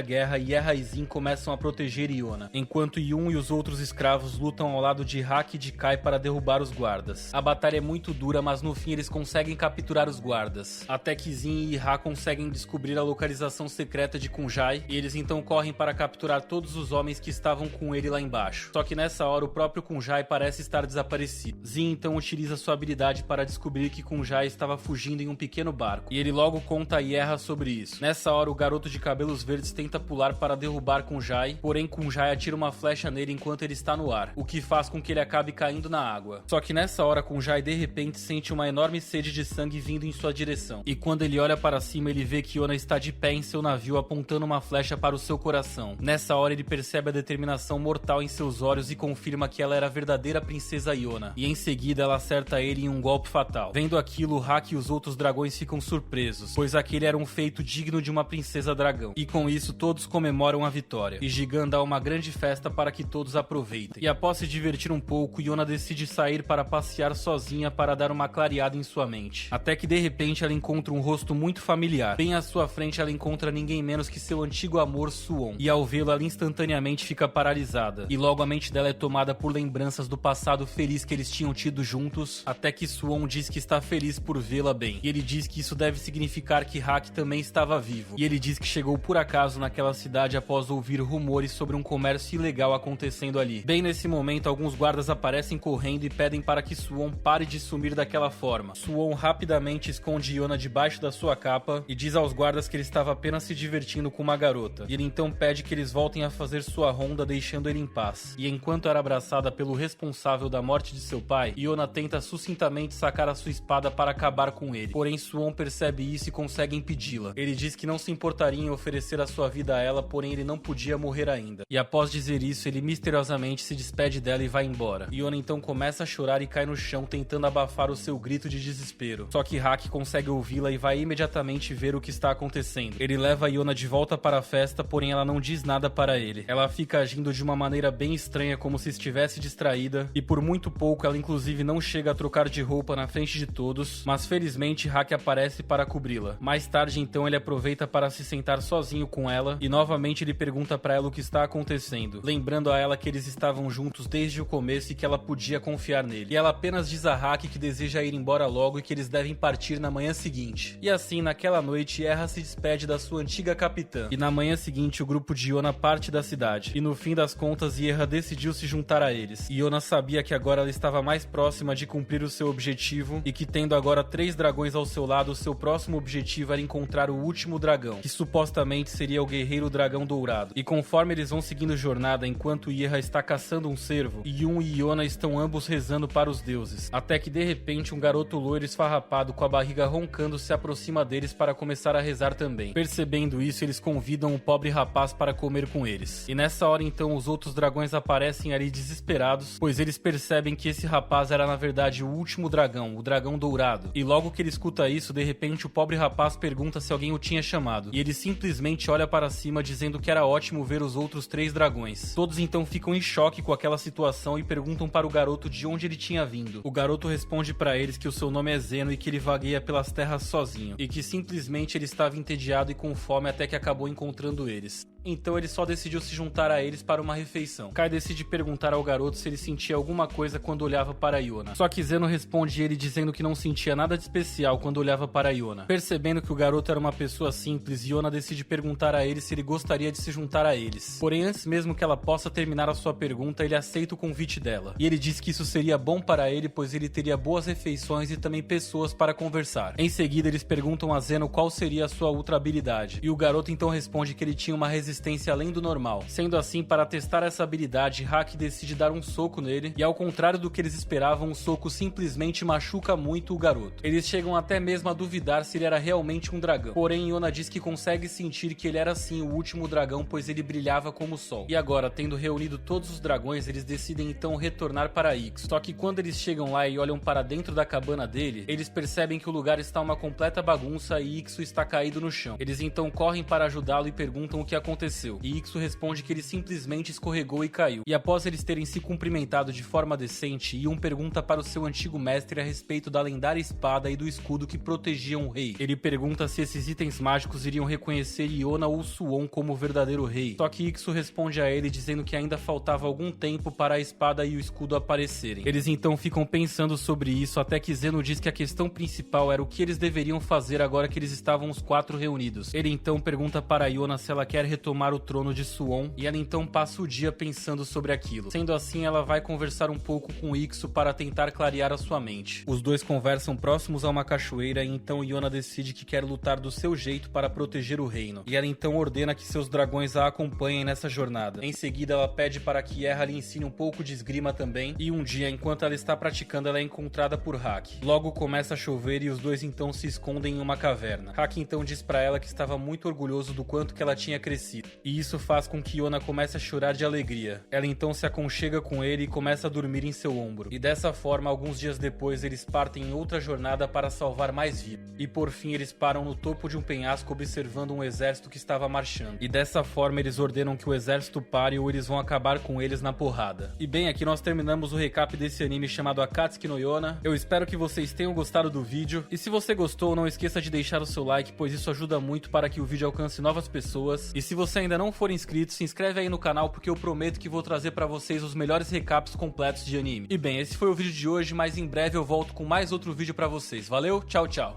A: guerra, Yerra e Zin começam a proteger Yona, enquanto Yun e os outros escravos lutam ao lado de Hak e de Kai para derrubar os guardas. A batalha é muito dura, mas no fim eles conseguem capturar os guardas, até que Zin e Ha conseguem descobrir a localização secreta de Kunjai e eles então correm para capturar todos os homens que estavam com ele lá embaixo. Só que nessa hora o próprio Kunjai parece estar desaparecido. Zin então utiliza sua habilidade para descobrir que Kunjai estava fugindo em um pequeno barco, e ele logo conta a Yerra sobre isso. Nessa hora o garoto de cabelos verdes tenta pular para derrubar Kunjai, porém Kunjai atira uma flecha nele enquanto ele está no ar, o que faz com que ele acabe caindo na água. Só que nessa hora Kunjai de repente sente uma enorme sede de sangue vindo em sua direção, e quando ele olha para cima ele vê que Yona está de pé em seu navio apontando uma flecha para o seu coração. Nessa hora ele percebe a determinação mortal em seus olhos e confirma que ela era a verdadeira princesa Yona, e em seguida ela acerta ele em um golpe fatal. Vendo aquilo, Hak e os outros dragões ficam surpresos, pois aquele era um feito digno de uma princesa dragão, e com isso todos comemoram a vitória, e Jigan dá uma grande festa para que todos aproveitem. E após se divertir um pouco, Yona decide sair para passear sozinha para dar uma clareada em sua mente, até que de repente ela encontra um rosto muito familiar. Bem à sua frente ela encontra ninguém menos que seu antigo amor Suwon, e ao vê-lo ela instantaneamente fica paralisada, e logo a mente dela é tomada por lembranças do passado feliz que eles tinham tido juntos, até que Suwon diz que está feliz por vê-la bem, e ele diz que isso deve significar que Hak também estava vivo, e ele diz que chegou por acaso naquela cidade após ouvir rumores sobre um comércio ilegal acontecendo ali. Bem nesse momento, alguns guardas aparecem correndo e pedem para que Suwon pare de sumir daquela forma. Suwon rapidamente esconde Yona debaixo da sua capa e diz aos guardas que ele estava apenas se divertindo com uma garota, e ele então pede que eles voltem a fazer sua ronda deixando ele em paz. E enquanto era abraçada pelo responsável da morte de seu pai, Yona tenta sucintamente sacar a sua espada para acabar com ele, porém Suwon percebe isso e consegue impedi-la. Ele diz que não se importaria em oferecer a sua vida a ela, porém ele não podia morrer ainda. E após dizer isso, ele misteriosamente se despede dela e vai embora. Yona então começa a chorar e cai no chão tentando abafar o seu grito de desespero. Só que Hak consegue ouvi-la e vai imediatamente ver o que está acontecendo. Ele leva Yona de volta para a festa, porém ela não diz nada para ele. Ela fica agindo de uma maneira bem estranha, como se estivesse distraída, e por muito pouco ela inclusive não chega a trocar de roupa na frente de todos, mas felizmente Hak aparece para cobri-la. Mais tarde então ele aproveita para se sentar sozinho com ela e novamente ele pergunta para ela o que está acontecendo, lembrando a ela que eles estavam juntos desde o começo e que ela podia confiar nele. E ela apenas diz a Hak que deseja ir embora logo e que eles devem partir na manhã seguinte. E assim, naquela noite, Yerra se despede da sua antiga capitã. E na manhã seguinte, o grupo de Yona parte da cidade. E no fim das contas, Yerra decidiu se juntar a eles. E Yona sabia que agora ela estava mais próxima de cumprir o seu objetivo e que tendo agora 3 dragões ao seu lado, o seu próximo objetivo era encontrar o último dragão, que supostamente seria o guerreiro dragão dourado. E conforme eles vão seguindo jornada, enquanto Yerra está caçando um cervo, Yun e Yona estão ambos rezando para os deuses, até que de repente um garoto loiro esfarrapado com a barriga roncando se aproxima deles para começar a rezar também. Percebendo isso, eles convidam o pobre rapaz para comer com eles. E nessa hora então os outros dragões aparecem ali desesperados, pois eles percebem que esse rapaz era na verdade o último dragão, o dragão dourado. E logo que ele escuta isso, de repente o pobre rapaz pergunta se alguém o tinha chamado, e ele simplesmente olha para cima dizendo que era ótimo ver os outros 3 dragões. Todos então ficam em choque com aquela situação e perguntam para o garoto de onde ele tinha vindo. O garoto responde para eles que o seu nome é Zeno e que ele vagueia pelas terras sozinho, e que simplesmente ele estava entediado e com fome até que acabou encontrando eles. Então ele só decidiu se juntar a eles para uma refeição. Kai decide perguntar ao garoto se ele sentia alguma coisa quando olhava para Yona. Só que Zeno responde ele dizendo que não sentia nada de especial quando olhava para Yona. Percebendo que o garoto era uma pessoa simples, Yona decide perguntar a ele se ele gostaria de se juntar a eles. Porém, antes mesmo que ela possa terminar a sua pergunta, ele aceita o convite dela. E ele diz que isso seria bom para ele, pois ele teria boas refeições e também pessoas para conversar. Em seguida, eles perguntam a Zeno qual seria a sua outra habilidade. E o garoto então responde que ele tinha uma resistência resistência além do normal. Sendo assim, para testar essa habilidade, Haki decide dar um soco nele e, ao contrário do que eles esperavam, o soco simplesmente machuca muito o garoto. Eles chegam até mesmo a duvidar se ele era realmente um dragão. Porém, Yona diz que consegue sentir que ele era sim o último dragão, pois ele brilhava como o sol. E agora, tendo reunido todos os dragões, eles decidem então retornar para Ixion. Só que quando eles chegam lá e olham para dentro da cabana dele, eles percebem que o lugar está uma completa bagunça e Ixion está caído no chão. Eles então correm para ajudá-lo e perguntam o que aconteceu. E Ixion responde que ele simplesmente escorregou e caiu. E após eles terem se cumprimentado de forma decente, Yun pergunta para o seu antigo mestre a respeito da lendária espada e do escudo que protegiam o rei. Ele pergunta se esses itens mágicos iriam reconhecer Yona ou Suwon como o verdadeiro rei. Só que Ixion responde a ele dizendo que ainda faltava algum tempo para a espada e o escudo aparecerem. Eles então ficam pensando sobre isso até que Zeno diz que a questão principal era o que eles deveriam fazer agora que eles estavam os 4 reunidos. Ele então pergunta para Yona se ela quer retomar o trono de Suwon e ela então passa o dia pensando sobre aquilo. Sendo assim, ela vai conversar um pouco com Ixion para tentar clarear a sua mente. Os dois conversam próximos a uma cachoeira e então Yona decide que quer lutar do seu jeito para proteger o reino. E ela então ordena que seus dragões a acompanhem nessa jornada. Em seguida, ela pede para que Erra lhe ensine um pouco de esgrima também, e um dia, enquanto ela está praticando, ela é encontrada por Haki. Logo começa a chover e os dois então se escondem em uma caverna. Haki então diz para ela que estava muito orgulhoso do quanto que ela tinha crescido, e isso faz com que Yona comece a chorar de alegria. Ela então se aconchega com ele e começa a dormir em seu ombro. E dessa forma, alguns dias depois, eles partem em outra jornada para salvar mais vidas. E por fim, eles param no topo de um penhasco observando um exército que estava marchando. E dessa forma, eles ordenam que o exército pare ou eles vão acabar com eles na porrada. E bem, aqui nós terminamos o recap desse anime chamado Akatsuki no Yona. Eu espero que vocês tenham gostado do vídeo. E se você gostou, não esqueça de deixar o seu like, pois isso ajuda muito para que o vídeo alcance novas pessoas. E se você ainda não for inscrito, se inscreve aí no canal, porque eu prometo que vou trazer para vocês os melhores recaps completos de anime. E bem, esse foi o vídeo de hoje, mas em breve eu volto com mais outro vídeo para vocês. Valeu, tchau, tchau!